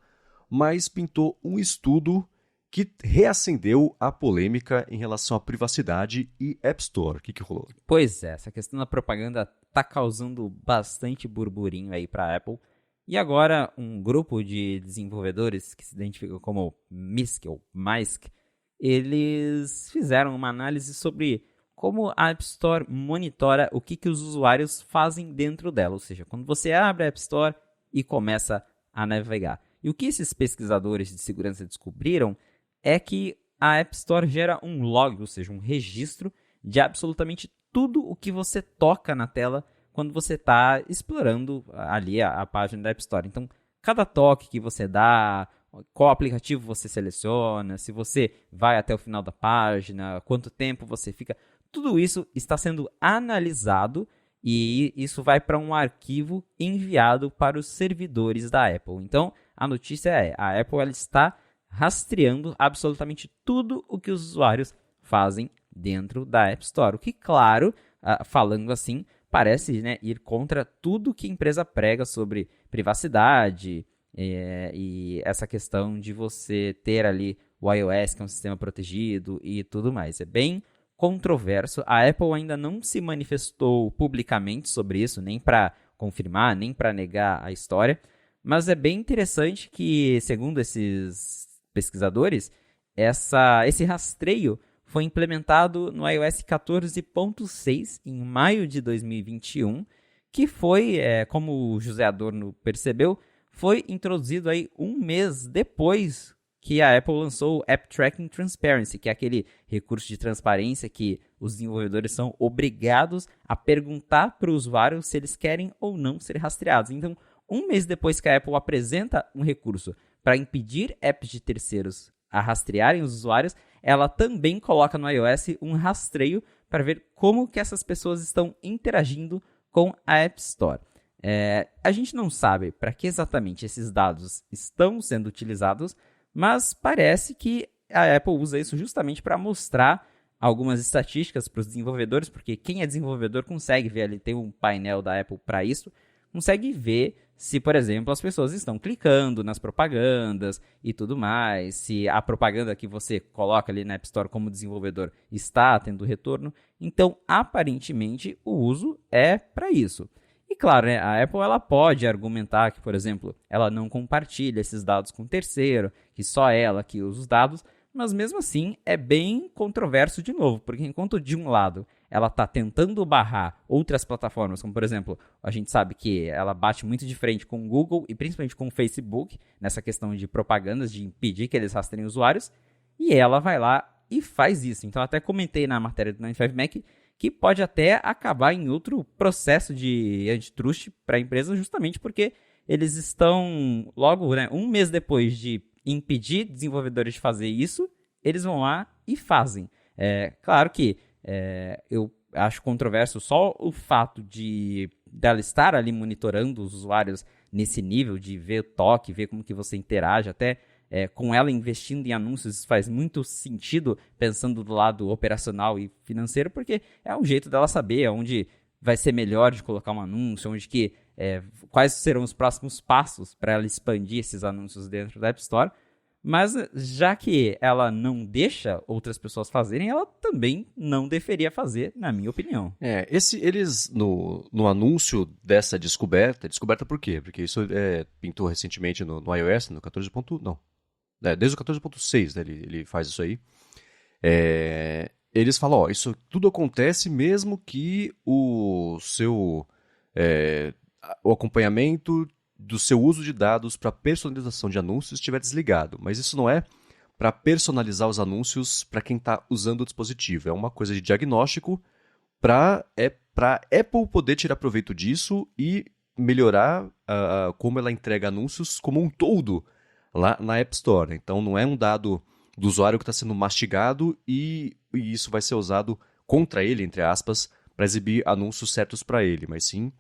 mas pintou um estudo que reacendeu a polêmica em relação à privacidade e App Store. O que rolou? Pois é, essa questão da propaganda tá causando bastante burburinho aí para Apple. E agora, um grupo de desenvolvedores que se identificam como MISC ou MISC, eles fizeram uma análise sobre como a App Store monitora o que os usuários fazem dentro dela. Ou seja, quando você abre a App Store e começa a navegar. E o que esses pesquisadores de segurança descobriram é que a App Store gera um log, ou seja, um registro de absolutamente tudo o que você toca na tela quando você está explorando ali a página da App Store. Então, cada toque que você dá, qual aplicativo você seleciona, se você vai até o final da página, quanto tempo você fica, tudo isso está sendo analisado e isso vai para um arquivo enviado para os servidores da Apple. Então, a notícia é, a Apple ela está rastreando absolutamente tudo o que os usuários fazem dentro da App Store. O que, claro, falando assim, parece, né, ir contra tudo que a empresa prega sobre privacidade e essa questão de você ter ali o iOS, que é um sistema protegido e tudo mais. É bem controverso. A Apple ainda não se manifestou publicamente sobre isso, nem para confirmar, nem para negar a história, mas é bem interessante que, segundo esses pesquisadores, esse rastreio foi implementado no iOS 14.6 em maio de 2021, que foi, como o José Adorno percebeu, foi introduzido aí um mês depois que a Apple lançou o App Tracking Transparency, que é aquele recurso de transparência que os desenvolvedores são obrigados a perguntar para o usuário se eles querem ou não ser rastreados. Então, um mês depois que a Apple apresenta um recurso para impedir apps de terceiros a rastrearem os usuários, ela também coloca no iOS um rastreio para ver como que essas pessoas estão interagindo com a App Store. A gente não sabe para que exatamente esses dados estão sendo utilizados, mas parece que a Apple usa isso justamente para mostrar algumas estatísticas para os desenvolvedores, porque quem é desenvolvedor consegue ver ali, tem um painel da Apple para isso, consegue ver se, por exemplo, as pessoas estão clicando nas propagandas e tudo mais, se a propaganda que você coloca ali na App Store como desenvolvedor está tendo retorno. Então, aparentemente, o uso é para isso. E claro, né, a Apple ela pode argumentar que, por exemplo, ela não compartilha esses dados com terceiro, que só ela que usa os dados, mas mesmo assim é bem controverso de novo, porque enquanto de um lado ela está tentando barrar outras plataformas, como por exemplo, a gente sabe que ela bate muito de frente com o Google e principalmente com o Facebook, nessa questão de propagandas, de impedir que eles rastreiem usuários, e ela vai lá e faz isso. Então até comentei na matéria do 95Mac que pode até acabar em outro processo de antitrust para a empresa, justamente porque eles estão logo, né, um mês depois de impedir desenvolvedores de fazer isso, eles vão lá e fazem. Claro que eu acho controverso só o fato dela estar ali monitorando os usuários nesse nível, de ver o toque, ver como que você interage, até com ela investindo em anúncios, isso faz muito sentido pensando do lado operacional e financeiro, porque é um jeito dela saber onde vai ser melhor de colocar um anúncio, quais serão os próximos passos para ela expandir esses anúncios dentro da App Store. Mas já que ela não deixa outras pessoas fazerem, ela também não deveria fazer, na minha opinião. Eles, no anúncio dessa descoberta por quê? Porque isso pintou recentemente no iOS, no 14. Não. Desde o 14.6, né, ele faz isso aí. Eles falam, isso tudo acontece mesmo que o acompanhamento do seu uso de dados para personalização de anúncios estiver desligado. Mas isso não é para personalizar os anúncios para quem está usando o dispositivo. É uma coisa de diagnóstico para Apple poder tirar proveito disso e melhorar como ela entrega anúncios como um todo lá na App Store. Então não é um dado do usuário que está sendo mastigado e isso vai ser usado contra ele, entre aspas, para exibir anúncios certos para ele, mas sim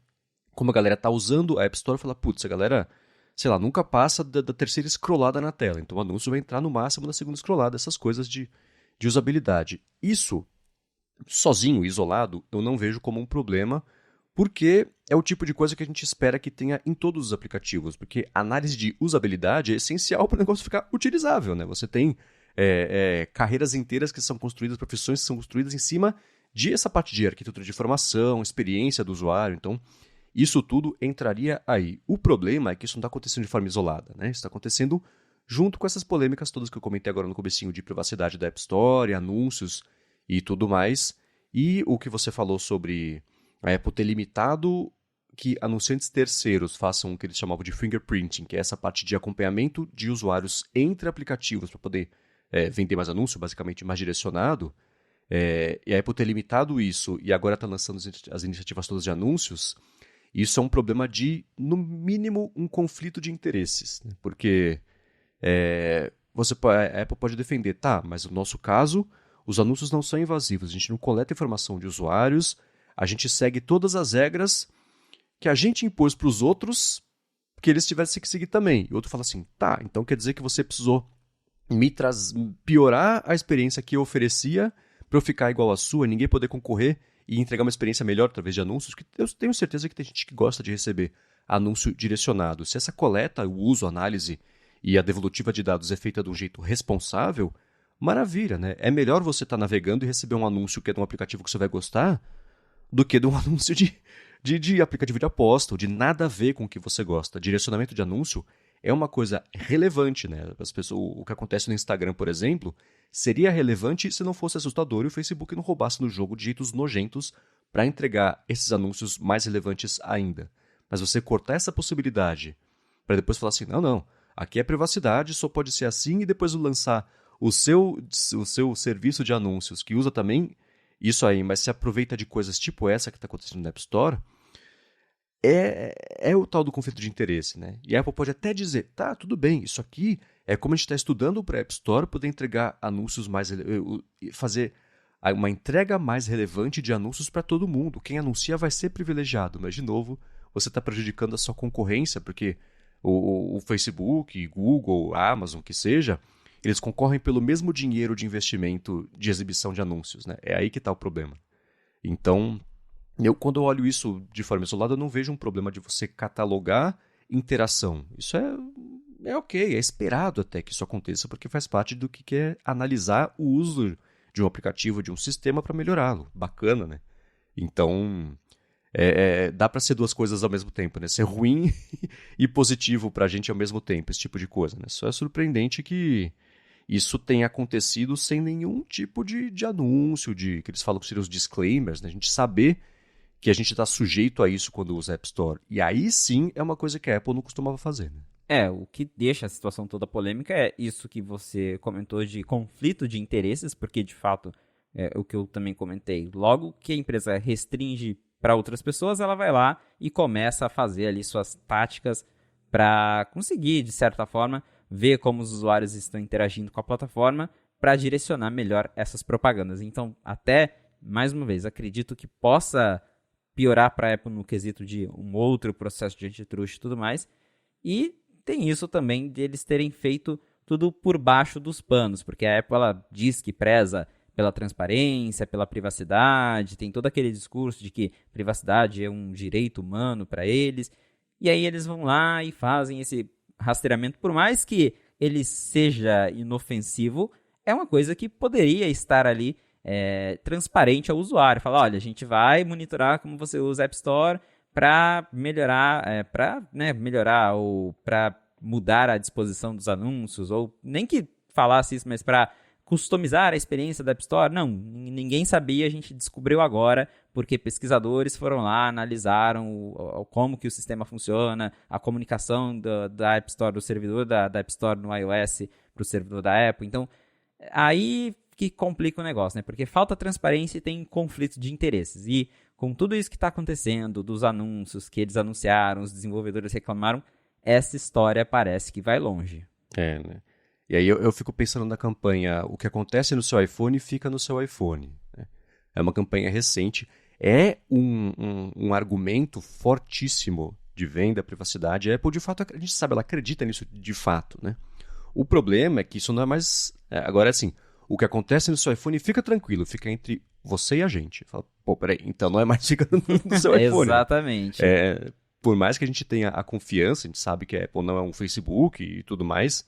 como a galera está usando a App Store, fala, putz, a galera, sei lá, nunca passa da terceira scrollada na tela, então o anúncio vai entrar no máximo da segunda scrollada, essas coisas de usabilidade. Isso, sozinho, isolado, eu não vejo como um problema, porque é o tipo de coisa que a gente espera que tenha em todos os aplicativos, porque a análise de usabilidade é essencial para o negócio ficar utilizável, né? Você tem carreiras inteiras que são construídas, profissões que são construídas em cima de essa parte de arquitetura de informação, experiência do usuário, então isso tudo entraria aí. O problema é que isso não está acontecendo de forma isolada, né? Isso está acontecendo junto com essas polêmicas todas que eu comentei agora no comecinho de privacidade da App Store, anúncios e tudo mais. E o que você falou sobre a Apple ter limitado que anunciantes terceiros façam o que eles chamavam de fingerprinting, que é essa parte de acompanhamento de usuários entre aplicativos para poder vender mais anúncio, basicamente mais direcionado. E a Apple ter limitado isso e agora está lançando as iniciativas todas de anúncios. Isso é um problema de, no mínimo, um conflito de interesses. Né? Porque a Apple pode defender, tá, mas no nosso caso, os anúncios não são invasivos, a gente não coleta informação de usuários, a gente segue todas as regras que a gente impôs para os outros, que eles tivessem que seguir também. E o outro fala assim, tá, então quer dizer que você precisou piorar a experiência que eu oferecia para eu ficar igual à sua, ninguém poder concorrer e entregar uma experiência melhor através de anúncios, que eu tenho certeza que tem gente que gosta de receber anúncio direcionado. Se essa coleta, o uso, a análise e a devolutiva de dados é feita de um jeito responsável, maravilha, né? É melhor você estar navegando e receber um anúncio que é de um aplicativo que você vai gostar do que de um anúncio de aplicativo de aposta, ou de nada a ver com o que você gosta. Direcionamento de anúncio é uma coisa relevante, né? O que acontece no Instagram, por exemplo, seria relevante se não fosse assustador e o Facebook não roubasse no jogo de jeitos nojentos para entregar esses anúncios mais relevantes ainda. Mas você cortar essa possibilidade para depois falar assim, não, aqui é privacidade, só pode ser assim, e depois lançar o seu serviço de anúncios que usa também isso aí, mas se aproveita de coisas tipo essa que está acontecendo na App Store, é o tal do conflito de interesse, né? E a Apple pode até dizer, tá, tudo bem, isso aqui é como a gente está estudando para a App Store poder entregar anúncios mais... fazer uma entrega mais relevante de anúncios para todo mundo. Quem anuncia vai ser privilegiado, mas, de novo, você está prejudicando a sua concorrência, porque o Facebook, Google, Amazon, que seja, eles concorrem pelo mesmo dinheiro de investimento de exibição de anúncios, né? É aí que está o problema. Então, quando eu olho isso de forma isolada, eu não vejo um problema de você catalogar interação. Isso é ok, é esperado até que isso aconteça, porque faz parte do que é analisar o uso de um aplicativo, de um sistema para melhorá-lo. Bacana, né? Então, dá para ser duas coisas ao mesmo tempo, né? Ser ruim e positivo para a gente ao mesmo tempo, esse tipo de coisa, né? Só é surpreendente que isso tenha acontecido sem nenhum tipo de anúncio, que eles falam que seriam os disclaimers, né? A gente saber que a gente está sujeito a isso quando usa a App Store. E aí sim é uma coisa que a Apple não costumava fazer, né? O que deixa a situação toda polêmica é isso que você comentou de conflito de interesses, porque de fato, o que eu também comentei, logo que a empresa restringe para outras pessoas, ela vai lá e começa a fazer ali suas táticas para conseguir, de certa forma, ver como os usuários estão interagindo com a plataforma para direcionar melhor essas propagandas. Então, até, mais uma vez, acredito que possa piorar para a Apple no quesito de um outro processo de antitruste e tudo mais. E tem isso também de eles terem feito tudo por baixo dos panos, porque a Apple ela diz que preza pela transparência, pela privacidade, tem todo aquele discurso de que privacidade é um direito humano para eles, e aí eles vão lá e fazem esse rastreamento, por mais que ele seja inofensivo, é uma coisa que poderia estar ali transparente ao usuário, falar, olha, a gente vai monitorar como você usa a App Store para melhorar, melhorar ou para mudar a disposição dos anúncios, ou nem que falasse isso, mas para customizar a experiência da App Store. Não, ninguém sabia, a gente descobriu agora, porque pesquisadores foram lá, analisaram como que o sistema funciona, a comunicação da App Store, do servidor da App Store no iOS para o servidor da Apple. Então, aí que complica o negócio, né? Porque falta transparência e tem conflito de interesses. E com tudo isso que está acontecendo, dos anúncios que eles anunciaram, os desenvolvedores reclamaram, essa história parece que vai longe. Né? E aí eu fico pensando na campanha, o que acontece no seu iPhone fica no seu iPhone. Né? É uma campanha recente, é um argumento fortíssimo de venda, privacidade. A Apple, de fato, a gente sabe, ela acredita nisso de fato. Né? O problema é que isso não é mais... agora, assim, o que acontece no seu iPhone fica tranquilo, fica entre você e a gente. Fala, pô, peraí, então não é mais fica no seu iPhone. Exatamente. Por mais que a gente tenha a confiança, a gente sabe que a Apple não é um Facebook e tudo mais,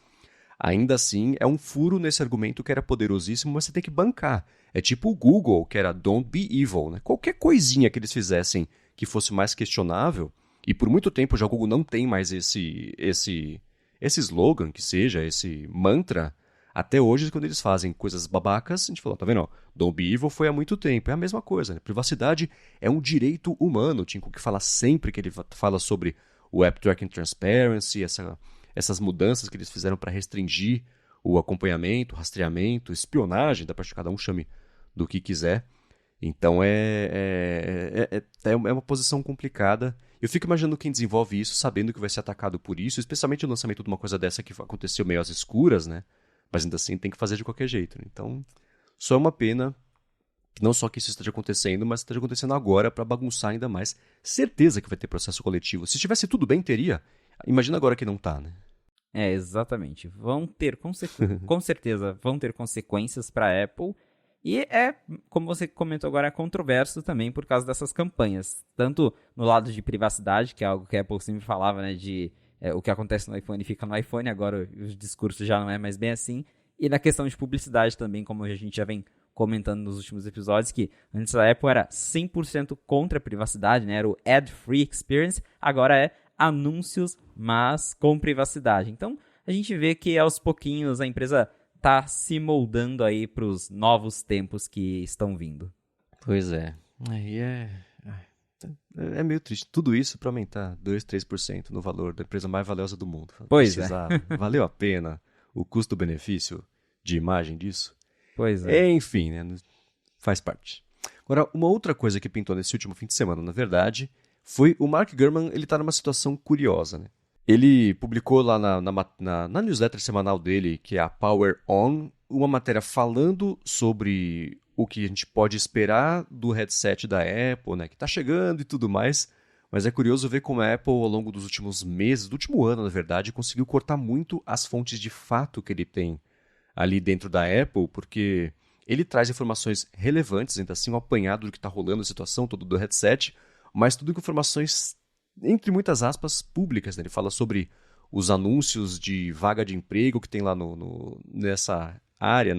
ainda assim é um furo nesse argumento que era poderosíssimo, mas você tem que bancar. É tipo o Google, que era Don't Be Evil. Né? Qualquer coisinha que eles fizessem que fosse mais questionável, e por muito tempo já o Google não tem mais esse slogan, que seja, esse mantra. Até hoje, quando eles fazem coisas babacas, a gente falou, tá vendo? Ó, Don't Be Evil foi há muito tempo. É a mesma coisa, né? Privacidade é um direito humano. Tinha que falar sempre que ele fala sobre o App Tracking Transparency, essas mudanças que eles fizeram para restringir o acompanhamento, rastreamento, espionagem, dá para que cada um chame do que quiser. Então é uma posição complicada. Eu fico imaginando quem desenvolve isso, sabendo que vai ser atacado por isso, especialmente o lançamento de uma coisa dessa que aconteceu meio às escuras, né? Mas ainda assim tem que fazer de qualquer jeito. Né? Então, só é uma pena, não só que isso esteja acontecendo, mas esteja acontecendo agora para bagunçar ainda mais. Certeza que vai ter processo coletivo. Se tivesse tudo bem, teria. Imagina agora que não tá, né? Exatamente. Vão ter, com certeza, vão ter consequências para a Apple. E como você comentou agora, é controverso também por causa dessas campanhas. Tanto no lado de privacidade, que é algo que a Apple sempre falava, né, de o que acontece no iPhone fica no iPhone, agora o discurso já não é mais bem assim. E na questão de publicidade também, como a gente já vem comentando nos últimos episódios, que antes a Apple era 100% contra a privacidade, né? Era o ad-free experience, agora é anúncios, mas com privacidade. Então, a gente vê que aos pouquinhos a empresa está se moldando aí para os novos tempos que estão vindo. Pois é. Aí é meio triste. Tudo isso para aumentar 2, 3% no valor da empresa mais valiosa do mundo. Pois precisava. Valeu a pena o custo-benefício de imagem disso? Pois é. Enfim, né? Faz parte. Agora, uma outra coisa que pintou nesse último fim de semana, na verdade, foi o Mark Gurman, ele tá numa situação curiosa, né? Ele publicou lá na newsletter semanal dele, que é a Power On, uma matéria falando sobre o que a gente pode esperar do headset da Apple, né? Que tá chegando e tudo mais. Mas é curioso ver como a Apple, ao longo dos últimos meses, do último ano, na verdade, conseguiu cortar muito as fontes de fato que ele tem ali dentro da Apple, porque ele traz informações relevantes, ainda assim um apanhado do que está rolando, a situação toda do headset, mas tudo com informações, entre muitas aspas, públicas. Né? Ele fala sobre os anúncios de vaga de emprego que tem lá nessa área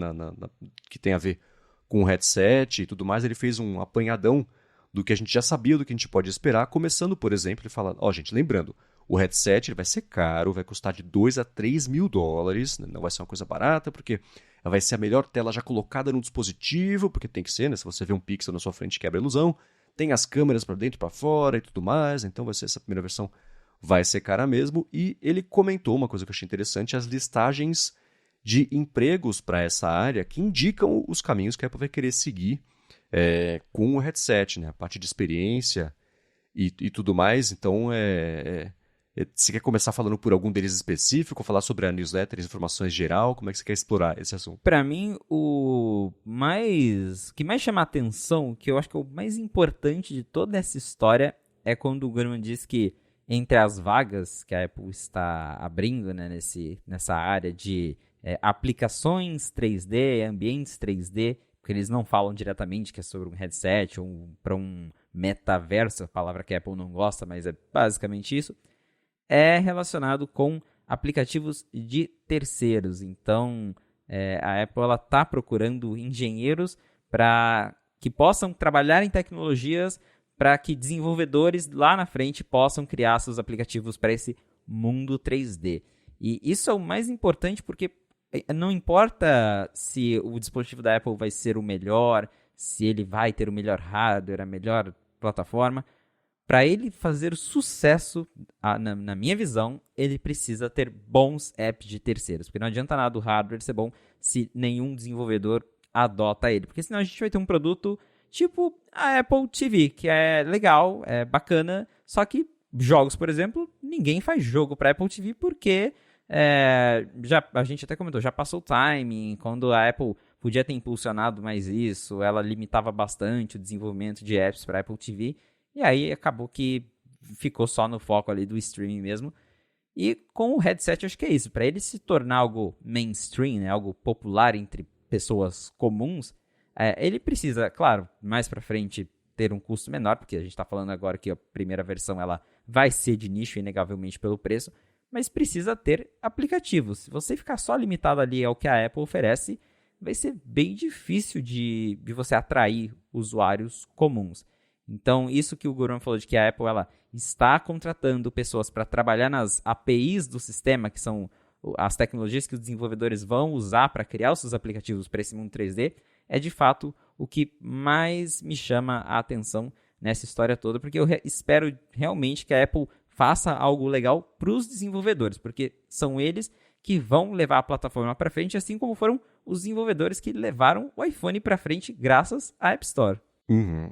que tem a ver com o headset e tudo mais. Ele fez um apanhadão do que a gente já sabia, do que a gente pode esperar, começando, por exemplo, ele fala, gente, lembrando, o headset ele vai ser caro, vai custar de 2 a 3 mil dólares, né? Não vai ser uma coisa barata, porque vai ser a melhor tela já colocada no dispositivo, porque tem que ser, né? Se você vê um pixel na sua frente, quebra a ilusão. Tem as câmeras para dentro e para fora e tudo mais, então vai ser essa primeira versão, vai ser cara mesmo. E ele comentou uma coisa que eu achei interessante, as listagens de empregos para essa área que indicam os caminhos que a Apple vai querer seguir com o headset, né? A parte de experiência e tudo mais. Então, você quer começar falando por algum deles específico, falar sobre a newsletter, informações geral? Como é que você quer explorar esse assunto? Para mim, o que mais chama a atenção, que eu acho que é o mais importante de toda essa história, é quando o Gurman diz que entre as vagas que a Apple está abrindo, né, nessa área de aplicações 3D, ambientes 3D, porque eles não falam diretamente que é sobre um headset ou para um metaverso, a palavra que a Apple não gosta, mas é basicamente isso, é relacionado com aplicativos de terceiros. Então, a Apple está procurando engenheiros para que possam trabalhar em tecnologias para que desenvolvedores lá na frente possam criar seus aplicativos para esse mundo 3D. E isso é o mais importante porque não importa se o dispositivo da Apple vai ser o melhor, se ele vai ter o melhor hardware, a melhor plataforma. Para ele fazer sucesso, na minha visão, ele precisa ter bons apps de terceiros. Porque não adianta nada o hardware ser bom se nenhum desenvolvedor adota ele. Porque senão a gente vai ter um produto tipo a Apple TV, que é legal, é bacana, só que jogos, por exemplo, ninguém faz jogo para Apple TV porque a gente até comentou, já passou o timing, quando a Apple podia ter impulsionado mais isso, ela limitava bastante o desenvolvimento de apps para Apple TV, e aí acabou que ficou só no foco ali do streaming mesmo. E com o headset, acho que é isso. Para ele se tornar algo mainstream, né, algo popular entre pessoas comuns, ele precisa, claro, mais para frente ter um custo menor, porque a gente está falando agora que a primeira versão ela vai ser de nicho, inegavelmente, pelo preço, mas precisa ter aplicativos. Se você ficar só limitado ali ao que a Apple oferece, vai ser bem difícil de você atrair usuários comuns. Então, isso que o Gurman falou de que a Apple ela está contratando pessoas para trabalhar nas APIs do sistema, que são as tecnologias que os desenvolvedores vão usar para criar os seus aplicativos para esse mundo 3D, é de fato o que mais me chama a atenção nessa história toda, porque eu espero realmente que a Apple faça algo legal para os desenvolvedores, porque são eles que vão levar a plataforma para frente, assim como foram os desenvolvedores que levaram o iPhone para frente graças à App Store. Uhum.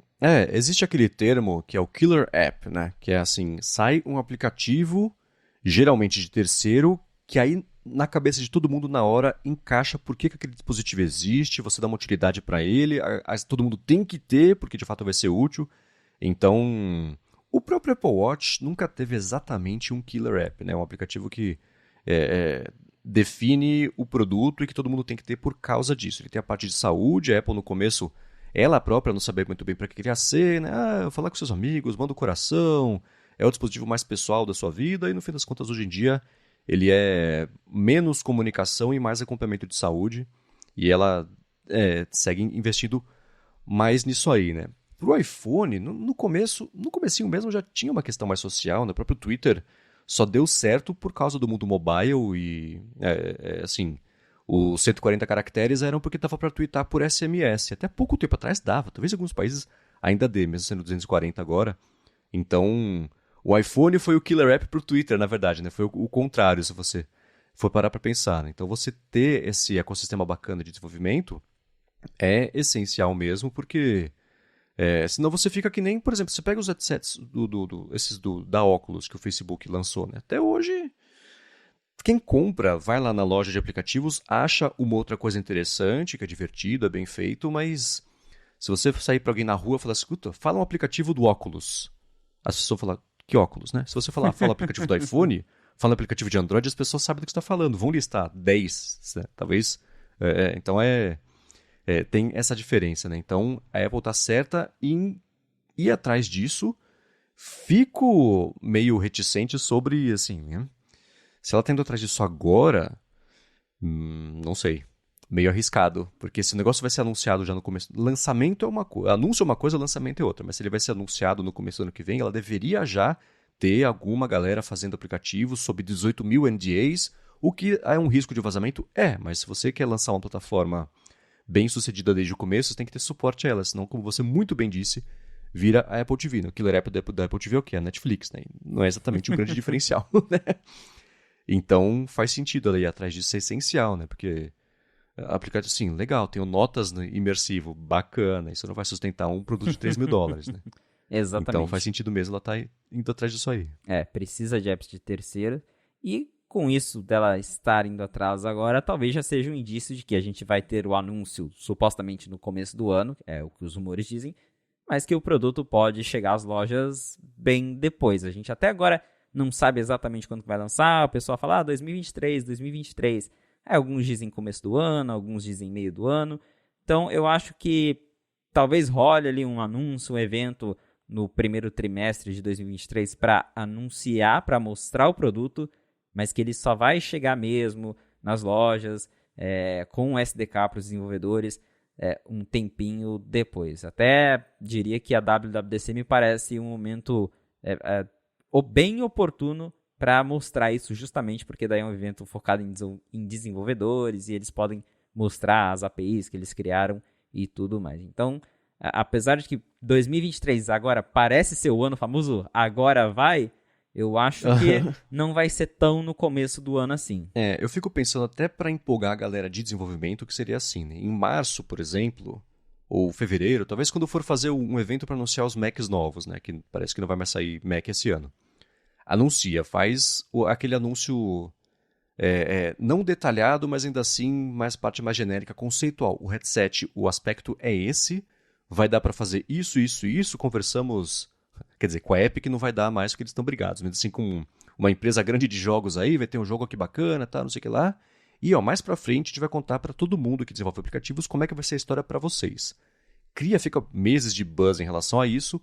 Existe aquele termo que é o killer app, né? Que é assim, sai um aplicativo, geralmente de terceiro, que aí na cabeça de todo mundo na hora encaixa por que aquele dispositivo existe, você dá uma utilidade para ele, todo mundo tem que ter, porque de fato vai ser útil. Então, o próprio Apple Watch nunca teve exatamente um killer app, né? Um aplicativo que define o produto e que todo mundo tem que ter por causa disso. Ele tem a parte de saúde, a Apple no começo, ela própria não sabia muito bem para que queria ser, né? Falar com seus amigos, manda o coração, é o dispositivo mais pessoal da sua vida e no fim das contas hoje em dia ele é menos comunicação e mais acompanhamento de saúde e ela segue investindo mais nisso aí, né? Pro iPhone, no comecinho mesmo já tinha uma questão mais social, né? O próprio Twitter só deu certo por causa do mundo mobile e, assim, os 140 caracteres eram porque dava para twittar por SMS. Até pouco tempo atrás dava, talvez em alguns países ainda dê, mesmo sendo 240 agora. Então, o iPhone foi o killer app pro Twitter, na verdade, né? Foi o contrário, se você for parar para pensar, né? Então, você ter esse ecossistema bacana de desenvolvimento é essencial mesmo, porque Senão você fica que nem, por exemplo, você pega os headsets da Oculus que o Facebook lançou, né? Até hoje, quem compra, vai lá na loja de aplicativos, acha uma outra coisa interessante, que é divertido, é bem feito, mas se você sair para alguém na rua e falar, escuta, fala um aplicativo do Oculus. As pessoas falam, que óculos, né? Se você fala o aplicativo do iPhone, fala o aplicativo de Android, as pessoas sabem do que você está falando. Vão listar 10, né? Talvez. Então tem essa diferença, né? Então a Apple está certa em ir atrás disso. Fico meio reticente sobre, assim, né? Se ela está indo atrás disso agora, não sei. Meio arriscado, porque esse negócio vai ser anunciado já no começo. Lançamento é uma coisa, anúncio é uma coisa, lançamento é outra. Mas se ele vai ser anunciado no começo do ano que vem, ela deveria já ter alguma galera fazendo aplicativos sob 18 mil NDAs, o que é um risco de vazamento? Mas se você quer lançar uma plataforma bem sucedida desde o começo, você tem que ter suporte a ela, senão, como você muito bem disse, vira a Apple TV. O killer app da Apple TV é o quê? A Netflix, né? Não é exatamente o grande diferencial, né? Então faz sentido ela ir atrás disso, é essencial, né? Porque aplicativo, sim, legal, tem o notas imersivo, bacana, isso não vai sustentar um produto de $3.000, né? Exatamente. Então faz sentido mesmo ela estar indo atrás disso aí. Precisa de apps de terceira, e com isso dela estar indo atrás agora, talvez já seja um indício de que a gente vai ter o anúncio supostamente no começo do ano, é o que os rumores dizem, mas que o produto pode chegar às lojas bem depois. A gente até agora não sabe exatamente quando vai lançar, o pessoal fala 2023, 2023. Alguns dizem começo do ano, alguns dizem meio do ano. Então eu acho que talvez role ali um anúncio, um evento no primeiro trimestre de 2023 para anunciar, para mostrar o produto, mas que ele só vai chegar mesmo nas lojas, com o SDK para os desenvolvedores, um tempinho depois. Até diria que a WWDC me parece um momento bem oportuno para mostrar isso, justamente porque daí é um evento focado em desenvolvedores e eles podem mostrar as APIs que eles criaram e tudo mais. Então, apesar de que 2023 agora parece ser o ano famoso, agora vai, eu acho que não vai ser tão no começo do ano assim. Eu fico pensando até para empolgar a galera de desenvolvimento que seria assim, né? Em março, por exemplo, ou fevereiro, talvez quando for fazer um evento para anunciar os Macs novos, né? Que parece que não vai mais sair Mac esse ano. Anuncia, faz aquele anúncio não detalhado, mas ainda assim mais parte mais genérica, conceitual. O headset, o aspecto é esse, vai dar para fazer isso, isso e isso, conversamos, quer dizer, com a Epic não vai dar mais porque eles estão brigados, mas assim com uma empresa grande de jogos aí, vai ter um jogo aqui bacana, tá, não sei o que lá, e mais pra frente a gente vai contar para todo mundo que desenvolve aplicativos como é que vai ser a história para vocês. Fica meses de buzz em relação a isso,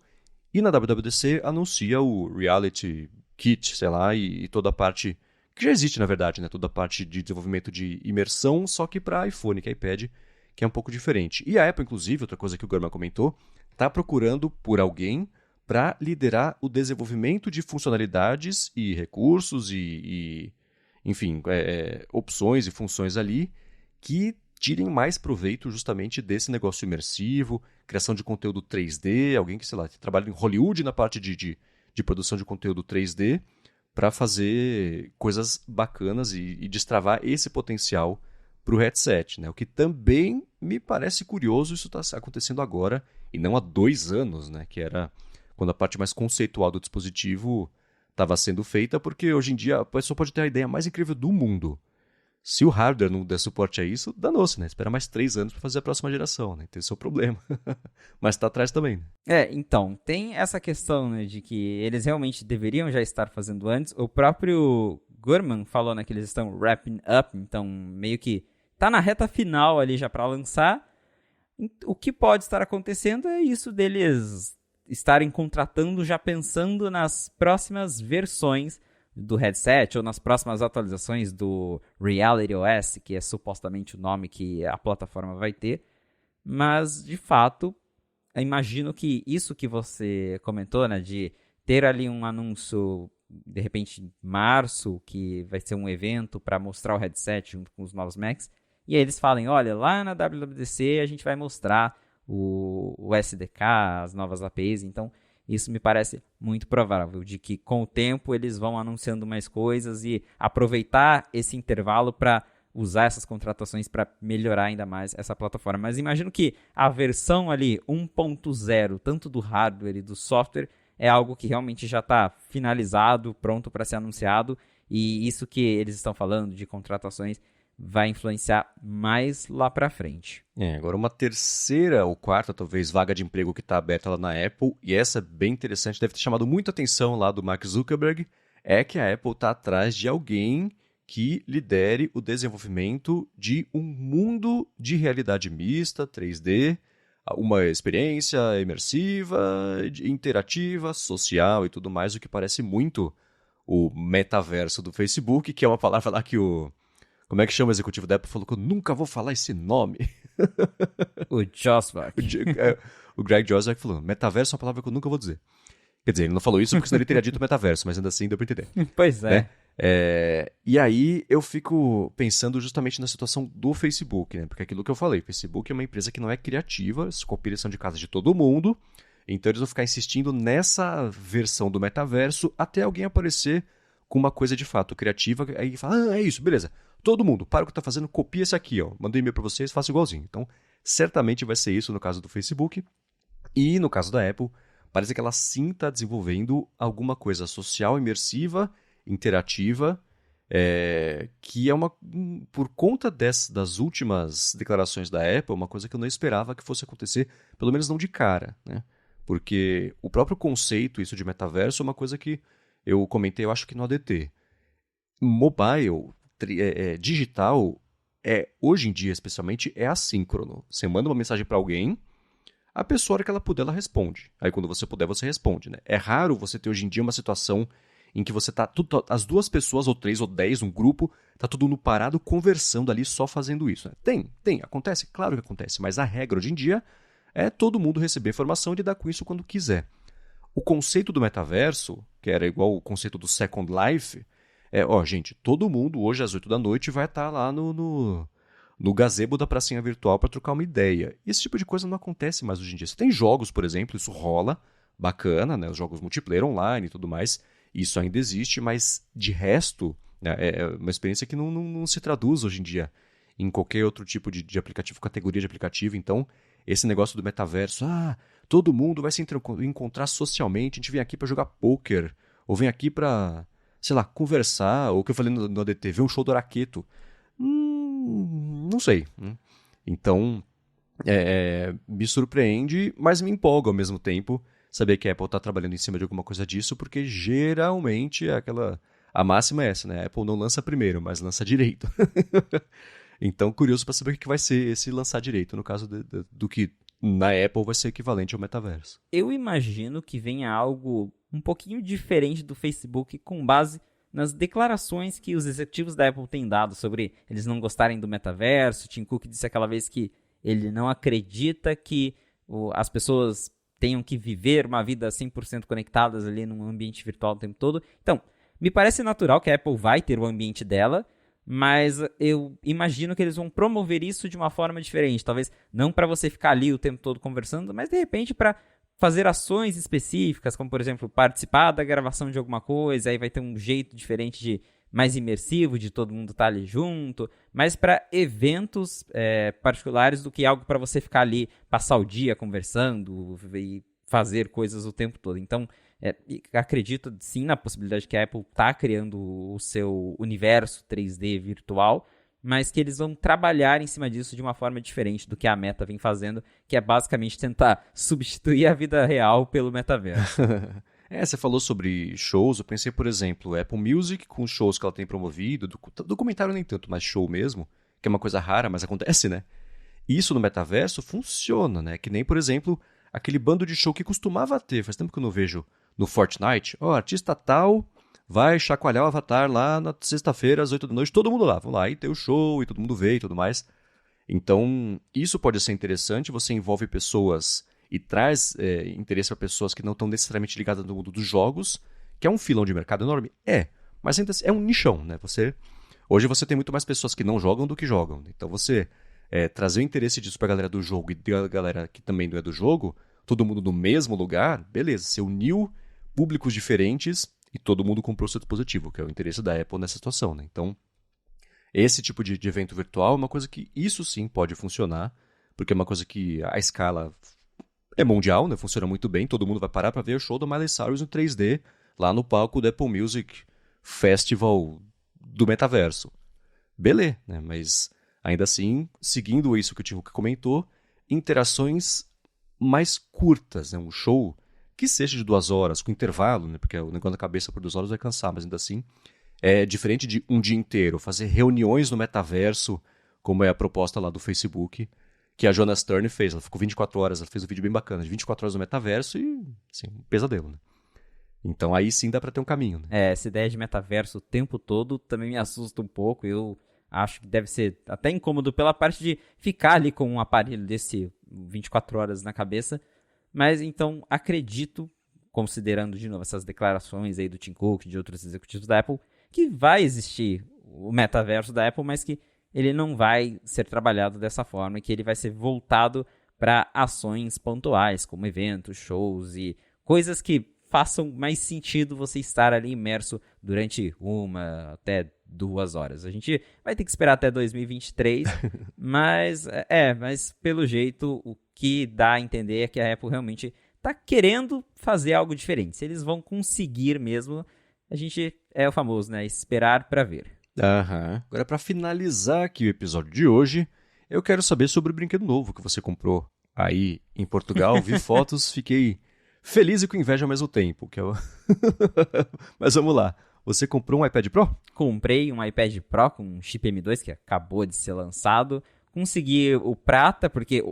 e na WWDC anuncia o Reality Kit, sei lá, e toda a parte que já existe, na verdade, né? Toda a parte de desenvolvimento de imersão, só que para iPhone, que é iPad, que é um pouco diferente. E a Apple, inclusive, outra coisa que o Gurman comentou, está procurando por alguém para liderar o desenvolvimento de funcionalidades e recursos enfim, opções e funções ali que tirem mais proveito justamente desse negócio imersivo, criação de conteúdo 3D, alguém que, sei lá, trabalha em Hollywood na parte de produção de conteúdo 3D, para fazer coisas bacanas e destravar esse potencial para o headset, né? O que também me parece curioso, isso está acontecendo agora e não há 2 anos, né? Que era quando a parte mais conceitual do dispositivo estava sendo feita, porque hoje em dia a pessoa pode ter a ideia mais incrível do mundo. Se o hardware não der suporte a isso, danou-se, né? Espera mais 3 anos para fazer a próxima geração, né? Tem o seu problema. Mas está atrás também. Então, tem essa questão, né, de que eles realmente deveriam já estar fazendo antes. O próprio Gurman falou, né, que eles estão wrapping up, então meio que tá na reta final ali já para lançar. O que pode estar acontecendo é isso deles estarem contratando, já pensando nas próximas versões do headset ou nas próximas atualizações do Reality OS, que é supostamente o nome que a plataforma vai ter. Mas, de fato, eu imagino que isso que você comentou, né, de ter ali um anúncio, de repente, em março, que vai ser um evento para mostrar o headset junto com os novos Macs, e aí eles falem, olha, lá na WWDC a gente vai mostrar o SDK, as novas APIs, então isso me parece muito provável, de que com o tempo eles vão anunciando mais coisas e aproveitar esse intervalo para usar essas contratações para melhorar ainda mais essa plataforma. Mas imagino que a versão ali 1.0, tanto do hardware e do software, é algo que realmente já está finalizado, pronto para ser anunciado, e isso que eles estão falando de contratações vai influenciar mais lá para frente. Agora uma terceira ou quarta, talvez, vaga de emprego que está aberta lá na Apple, e essa é bem interessante, deve ter chamado muita atenção lá do Mark Zuckerberg, é que a Apple está atrás de alguém que lidere o desenvolvimento de um mundo de realidade mista, 3D, uma experiência imersiva, interativa, social e tudo mais, o que parece muito o metaverso do Facebook, que é uma palavra lá que o... Como é que chama o executivo da Apple? Falou que eu nunca vou falar esse nome. O Josvak. O Greg Josvak falou, metaverso é uma palavra que eu nunca vou dizer. Quer dizer, ele não falou isso porque senão ele teria dito metaverso, mas ainda assim deu pra entender. Pois é. Né? E aí eu fico pensando justamente na situação do Facebook, né? Porque aquilo que eu falei, o Facebook é uma empresa que não é criativa, as cópias são de casa de todo mundo, então eles vão ficar insistindo nessa versão do metaverso até alguém aparecer com uma coisa de fato criativa, aí fala, é isso, beleza, todo mundo, para o que tá fazendo, copia esse aqui, ó, mandei e-mail para vocês, faça igualzinho. Então, certamente vai ser isso no caso do Facebook, e no caso da Apple, parece que ela sim está desenvolvendo alguma coisa social, imersiva, interativa, que é por conta das últimas declarações da Apple, uma coisa que eu não esperava que fosse acontecer, pelo menos não de cara, né? Porque o próprio conceito, isso de metaverso, é uma coisa que eu comentei, eu acho que no ADT. Mobile, digital, hoje em dia especialmente, é assíncrono. Você manda uma mensagem para alguém, a pessoa, a hora que ela puder, ela responde. Aí quando você puder, você responde, né? É raro você ter hoje em dia uma situação em que você tá as duas pessoas, ou 3 ou 10, um grupo, tá todo mundo parado conversando ali, só fazendo isso. Né? Tem, acontece, claro que acontece, mas a regra hoje em dia é todo mundo receber informação e lidar com isso quando quiser. O conceito do metaverso, que era igual o conceito do Second Life, gente, todo mundo hoje às 8 da noite vai estar lá no gazebo da pracinha virtual para trocar uma ideia. E esse tipo de coisa não acontece mais hoje em dia. Você tem jogos, por exemplo, isso rola, bacana, né? Os jogos multiplayer online e tudo mais, isso ainda existe, mas de resto, né, é uma experiência que não se traduz hoje em dia em qualquer outro tipo de aplicativo, categoria de aplicativo. Então, esse negócio do metaverso, todo mundo vai se encontrar socialmente, a gente vem aqui para jogar poker, ou vem aqui para, sei lá, conversar, ou o que eu falei no ADT, ver um show do Araqueto. Não sei. Então, me surpreende, mas me empolga ao mesmo tempo saber que a Apple está trabalhando em cima de alguma coisa disso, porque geralmente a máxima é essa, né? A Apple não lança primeiro, mas lança direito. Então, curioso para saber o que vai ser esse lançar direito, no caso do que na Apple vai ser equivalente ao metaverso. Eu imagino que venha algo um pouquinho diferente do Facebook com base nas declarações que os executivos da Apple têm dado sobre eles não gostarem do metaverso. Tim Cook disse aquela vez que ele não acredita que as pessoas tenham que viver uma vida 100% conectadas ali num ambiente virtual o tempo todo. Então, me parece natural que a Apple vai ter o ambiente dela, mas eu imagino que eles vão promover isso de uma forma diferente. Talvez não para você ficar ali o tempo todo conversando, mas de repente para fazer ações específicas, como por exemplo, participar da gravação de alguma coisa, aí vai ter um jeito diferente mais imersivo de todo mundo estar ali junto, mas para eventos particulares do que algo para você ficar ali, passar o dia conversando e fazer coisas o tempo todo. Então, acredito sim na possibilidade que a Apple está criando o seu universo 3D virtual, mas que eles vão trabalhar em cima disso de uma forma diferente do que a Meta vem fazendo, que é basicamente tentar substituir a vida real pelo metaverso. Você falou sobre shows, eu pensei, por exemplo, Apple Music com os shows que ela tem promovido, documentário nem tanto, mas show mesmo, que é uma coisa rara, mas acontece, né? Isso no metaverso funciona, né? Que nem, por exemplo, aquele bando de show que costumava ter, faz tempo que eu não vejo no Fortnite, artista tal vai chacoalhar o avatar lá na sexta-feira às 8 da noite, todo mundo lá, vamos lá, e tem o show, e todo mundo vê e tudo mais. Então, isso pode ser interessante, você envolve pessoas e traz interesse para pessoas que não estão necessariamente ligadas no mundo dos jogos, que é um filão de mercado enorme, mas ainda é um nichão, né? Hoje você tem muito mais pessoas que não jogam do que jogam, então você trazer o interesse disso para a galera do jogo e da galera que também não é do jogo, todo mundo no mesmo lugar, beleza, você uniu públicos diferentes e todo mundo comprou seu dispositivo, que é o interesse da Apple nessa situação, né? Então, esse tipo de evento virtual é uma coisa que isso sim pode funcionar, porque é uma coisa que a escala é mundial, né? Funciona muito bem, todo mundo vai parar para ver o show do Miley Cyrus em 3D lá no palco do Apple Music Festival do metaverso. Beleza, né? Mas ainda assim, seguindo isso que o Tim-Cook comentou, interações mais curtas, né? Um show que seja de 2 horas, com intervalo, né? Porque o negócio da cabeça por 2 horas vai cansar, mas ainda assim é diferente de um dia inteiro, fazer reuniões no metaverso, como é a proposta lá do Facebook, que a Jonas Stern fez. Ela ficou 24 horas, ela fez um vídeo bem bacana, de 24 horas no metaverso e, assim, um pesadelo, né? Então aí sim dá pra ter um caminho, né? Essa ideia de metaverso o tempo todo também me assusta um pouco. Eu acho que deve ser até incômodo pela parte de ficar ali com um aparelho desse 24 horas na cabeça. Mas então acredito, considerando de novo essas declarações aí do Tim Cook, de outros executivos da Apple, que vai existir o metaverso da Apple, mas que ele não vai ser trabalhado dessa forma, que ele vai ser voltado para ações pontuais, como eventos, shows e coisas que façam mais sentido você estar ali imerso durante 1 até 2 horas. A gente vai ter que esperar até 2023, mas pelo jeito o que dá a entender é que a Apple realmente está querendo fazer algo diferente. Se eles vão conseguir mesmo, a gente é o famoso, né? Esperar para ver. Aham. Agora, para finalizar aqui o episódio de hoje, eu quero saber sobre o brinquedo novo que você comprou aí em Portugal. Vi fotos, fiquei feliz e com inveja ao mesmo tempo. Mas vamos lá. Você comprou um iPad Pro? Comprei um iPad Pro com chip M2, que acabou de ser lançado. Consegui o prata, porque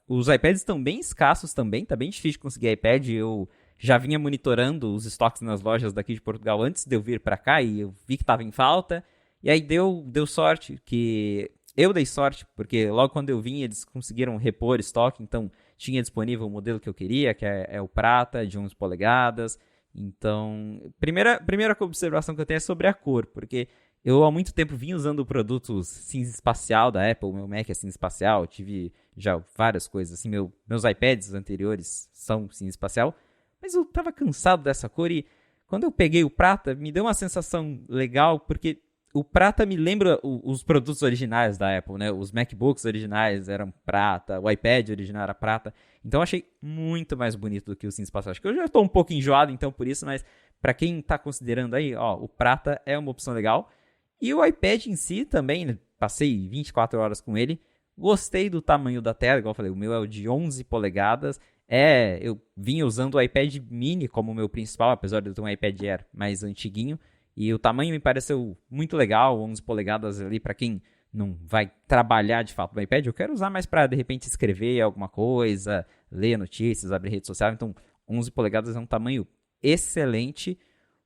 os iPads estão bem escassos também. Tá bem difícil de conseguir iPad. Eu já vinha monitorando os estoques nas lojas daqui de Portugal antes de eu vir para cá e eu vi que estava em falta. E aí deu sorte, que eu dei sorte, porque logo quando eu vim eles conseguiram repor estoque, então tinha disponível o modelo que eu queria, que é o prata, de 11 polegadas. Então, primeira observação que eu tenho é sobre a cor, porque eu há muito tempo vim usando produtos cinza espacial da Apple, meu Mac é cinza espacial, tive já várias coisas assim, meus iPads anteriores são cinza espacial, mas eu tava cansado dessa cor e quando eu peguei o prata, me deu uma sensação legal, porque o prata me lembra os produtos originais da Apple, né? Os MacBooks originais eram prata, o iPad original era prata. Então eu achei muito mais bonito do que o cinza espacial. Acho que eu já estou um pouco enjoado então por isso, mas para quem está considerando aí, ó, o prata é uma opção legal. E o iPad em si também, né? Passei 24 horas com ele. Gostei do tamanho da tela, igual eu falei, o meu é o de 11 polegadas. Eu vinha usando o iPad mini como meu principal, apesar de eu ter um iPad Air mais antiguinho. E o tamanho me pareceu muito legal, 11 polegadas ali para quem não vai trabalhar de fato no iPad. Eu quero usar mais para, de repente, escrever alguma coisa, ler notícias, abrir rede social. Então, 11 polegadas é um tamanho excelente.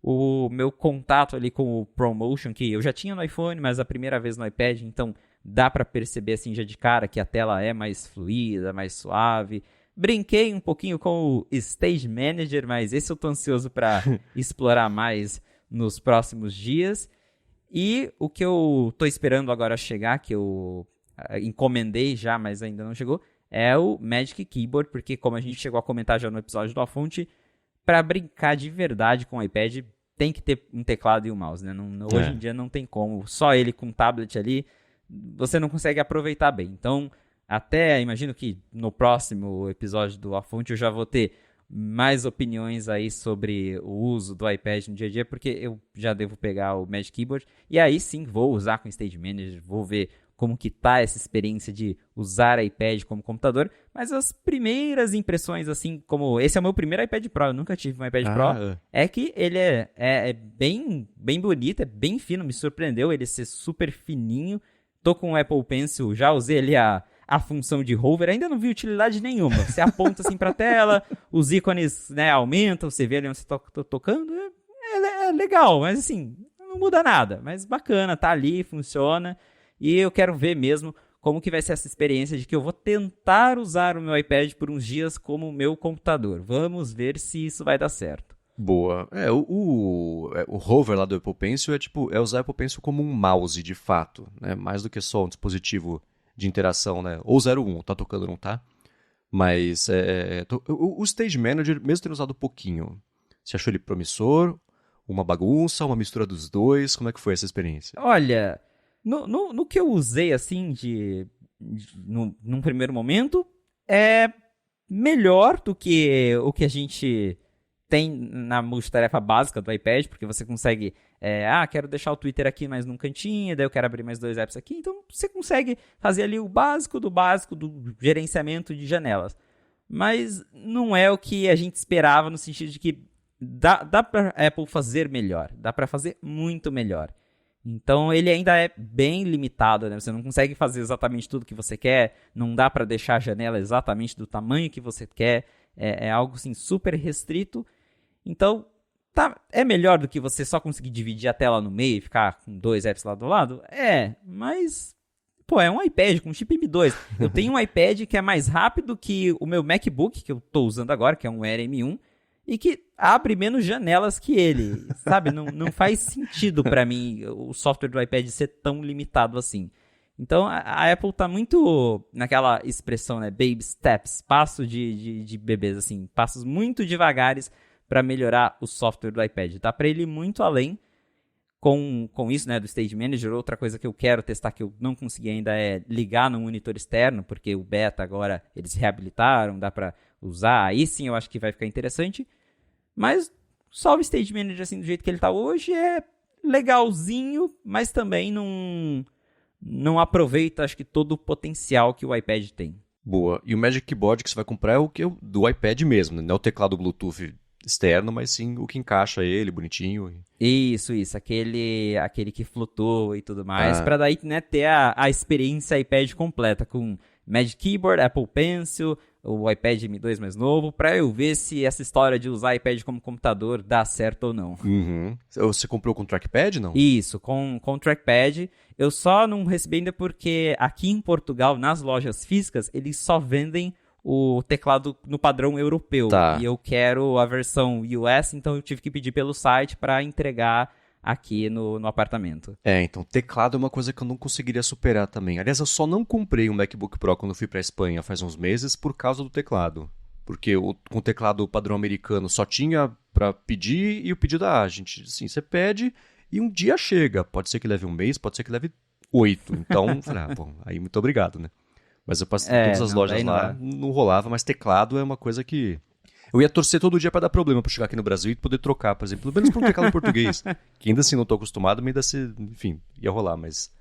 O meu contato ali com o ProMotion, que eu já tinha no iPhone, mas a primeira vez no iPad, então dá para perceber assim já de cara que a tela é mais fluida, mais suave. Brinquei um pouquinho com o Stage Manager, mas esse eu tô ansioso para explorar mais nos próximos dias. E o que eu tô esperando agora chegar, que eu encomendei já, mas ainda não chegou, é o Magic Keyboard, porque como a gente chegou a comentar já no episódio do A Fonte, para brincar de verdade com o iPad, tem que ter um teclado e um mouse, né? Hoje em dia não tem como, só ele com tablet ali, você não consegue aproveitar bem. Então, até imagino que no próximo episódio do A Fonte eu já vou ter mais opiniões aí sobre o uso do iPad no dia a dia, porque eu já devo pegar o Magic Keyboard e aí sim vou usar com o Stage Manager, vou ver como que tá essa experiência de usar iPad como computador, mas as primeiras impressões, assim, como esse é o meu primeiro iPad Pro, eu nunca tive um iPad Pro, é que ele é bem, bem bonito, é bem fino, me surpreendeu ele ser super fininho. Tô com o Apple Pencil, já usei ali a função de hover, ainda não vi utilidade nenhuma. Você aponta assim pra tela, os ícones, né, aumentam, você vê ali onde você tá tocando, é legal, mas assim, não muda nada. Mas bacana, tá ali, funciona. E eu quero ver mesmo como que vai ser essa experiência de que eu vou tentar usar o meu iPad por uns dias como meu computador. Vamos ver se isso vai dar certo. Boa. O hover lá do Apple Pencil é usar o Apple Pencil como um mouse, de fato, né? Mais do que só um dispositivo de interação, né? Ou 01, tá tocando, não tá? Mas o Stage Manager, mesmo tendo usado pouquinho, você achou ele promissor? Uma bagunça? Uma mistura dos dois? Como é que foi essa experiência? Olha, No que eu usei, assim, num primeiro momento, é melhor do que o que a gente tem na multitarefa básica do iPad, porque você consegue, quero deixar o Twitter aqui mais num cantinho, daí eu quero abrir mais 2 apps aqui, então você consegue fazer ali o básico do gerenciamento de janelas. Mas não é o que a gente esperava, no sentido de que dá pra Apple fazer melhor, dá pra fazer muito melhor. Então ele ainda é bem limitado, né? Você não consegue fazer exatamente tudo que você quer, não dá pra deixar a janela exatamente do tamanho que você quer, é algo assim super restrito. Então é melhor do que você só conseguir dividir a tela no meio e ficar com 2 apps lá do lado? Mas é um iPad com chip M2. Eu tenho um iPad que é mais rápido que o meu MacBook, que eu tô usando agora, que é um Air M1, e que abre menos janelas que ele, sabe? Não faz sentido pra mim o software do iPad ser tão limitado assim. Então a Apple tá muito naquela expressão, né? Baby steps, passo de bebês, assim, passos muito devagares pra melhorar o software do iPad. Dá pra ele ir muito além com isso, né, do Stage Manager. Outra coisa que eu quero testar, que eu não consegui ainda, é ligar no monitor externo, porque o beta agora eles reabilitaram, dá pra usar. Aí sim eu acho que vai ficar interessante. Mas só o Stage Manager, assim, do jeito que ele tá hoje, é legalzinho, mas também não aproveita, acho que, todo o potencial que o iPad tem. Boa. E o Magic Keyboard que você vai comprar é o que do iPad mesmo, né? Não é o teclado Bluetooth externo, mas sim o que encaixa ele, bonitinho. Isso. Aquele que flutua e tudo mais, pra daí, né, ter a experiência iPad completa, com Magic Keyboard, Apple Pencil, o iPad M2 mais novo, pra eu ver se essa história de usar iPad como computador dá certo ou não. Uhum. Você comprou com trackpad, não? Isso, com trackpad. Eu só não recebi ainda porque aqui em Portugal, nas lojas físicas, eles só vendem o teclado no padrão europeu. Tá. E eu quero a versão US, então eu tive que pedir pelo site para entregar aqui no apartamento. Então teclado é uma coisa que eu não conseguiria superar também. Aliás, eu só não comprei um MacBook Pro quando eu fui pra Espanha faz uns meses por causa do teclado. Porque com o teclado padrão americano só tinha pra pedir, e o pedido gente, assim, você pede e um dia chega. Pode ser que leve um mês, pode ser que leve 8. Então, falei, bom, aí muito obrigado, né? Mas eu passei todas as lojas lá, não rolava, mas teclado é uma coisa que eu ia torcer todo dia pra dar problema pra chegar aqui no Brasil e poder trocar, por exemplo, pelo menos por um teclado em português, que ainda assim não tô acostumado, mas ainda assim, enfim, ia rolar, mas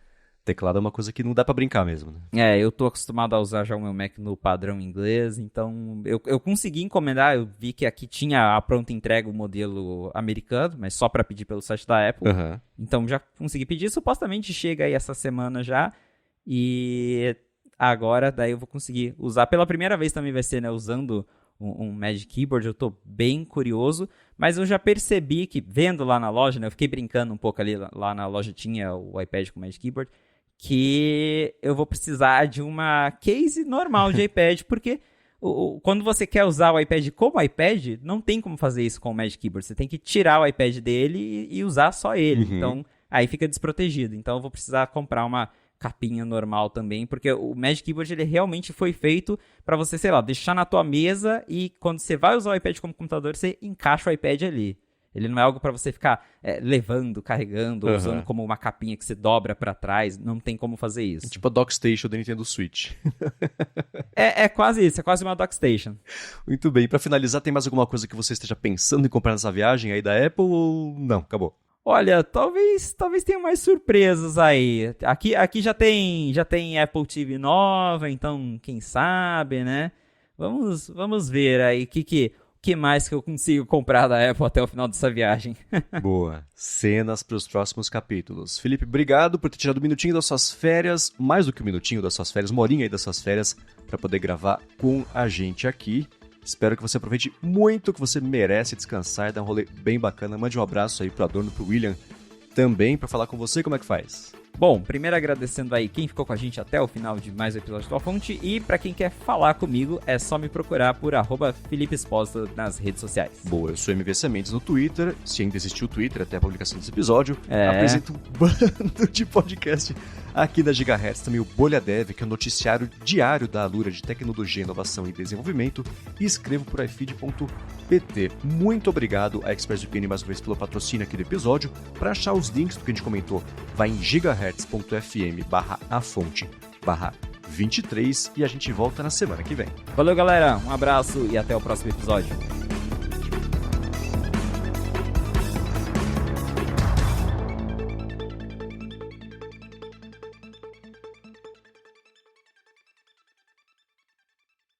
teclado é uma coisa que não dá pra brincar mesmo, né? Eu tô acostumado a usar já o meu Mac no padrão inglês, então eu consegui encomendar, eu vi que aqui tinha a pronta entrega o modelo americano, mas só pra pedir pelo site da Apple, Então já consegui pedir, supostamente chega aí essa semana já, e agora daí eu vou conseguir usar. Pela primeira vez também vai ser, né, usando um Magic Keyboard. Eu tô bem curioso, mas eu já percebi que, vendo lá na loja, né, eu fiquei brincando um pouco ali, lá na loja tinha o iPad com Magic Keyboard, que eu vou precisar de uma case normal de iPad, porque quando você quer usar o iPad como iPad, não tem como fazer isso com o Magic Keyboard. Você tem que tirar o iPad dele e usar só ele. Então, aí fica desprotegido. Então, eu vou precisar comprar uma capinha normal também, porque o Magic Keyboard ele realmente foi feito para você, sei lá, deixar na tua mesa, e quando você vai usar o iPad como computador, você encaixa o iPad ali. Ele não é algo para você ficar levando, carregando, ou usando como uma capinha que você dobra para trás. Não tem como fazer isso. Tipo a DockStation da Nintendo Switch. É quase isso, é quase uma DockStation. Muito bem, para finalizar, tem mais alguma coisa que você esteja pensando em comprar nessa viagem aí da Apple, ou não? Acabou. Olha, talvez tenha mais surpresas aí. Aqui já tem Apple TV nova, então quem sabe, né? Vamos ver aí o que mais que eu consigo comprar da Apple até o final dessa viagem. Boa. Cenas para os próximos capítulos. Felipe, obrigado por ter tirado um minutinho das suas férias, mais do que um minutinho das suas férias, uma horinha aí das suas férias, para poder gravar com a gente aqui. Espero que você aproveite muito, que você merece descansar e dar um rolê bem bacana. Mande um abraço aí pro Adorno, pro William também, para falar com você. Como é que faz? Bom, primeiro agradecendo aí quem ficou com a gente até o final de mais um episódio do Fonte, e para quem quer falar comigo, é só me procurar por @FelipeEsposa nas redes sociais. Boa, eu sou MVC Mendes no Twitter, se ainda existiu o Twitter até a publicação desse episódio. Apresento um bando de podcast Aqui da Gigahertz também o Bolha Dev, que é o noticiário diário da Alura de tecnologia, inovação e desenvolvimento, e escrevo por ifeed.pt. Muito obrigado a ExpressVPN mais uma vez pelo patrocínio aqui do episódio. Para achar os links do que a gente comentou, vai em gigahertz.fm/afonte/23 e a gente volta na semana que vem. Valeu, galera. Um abraço e até o próximo episódio.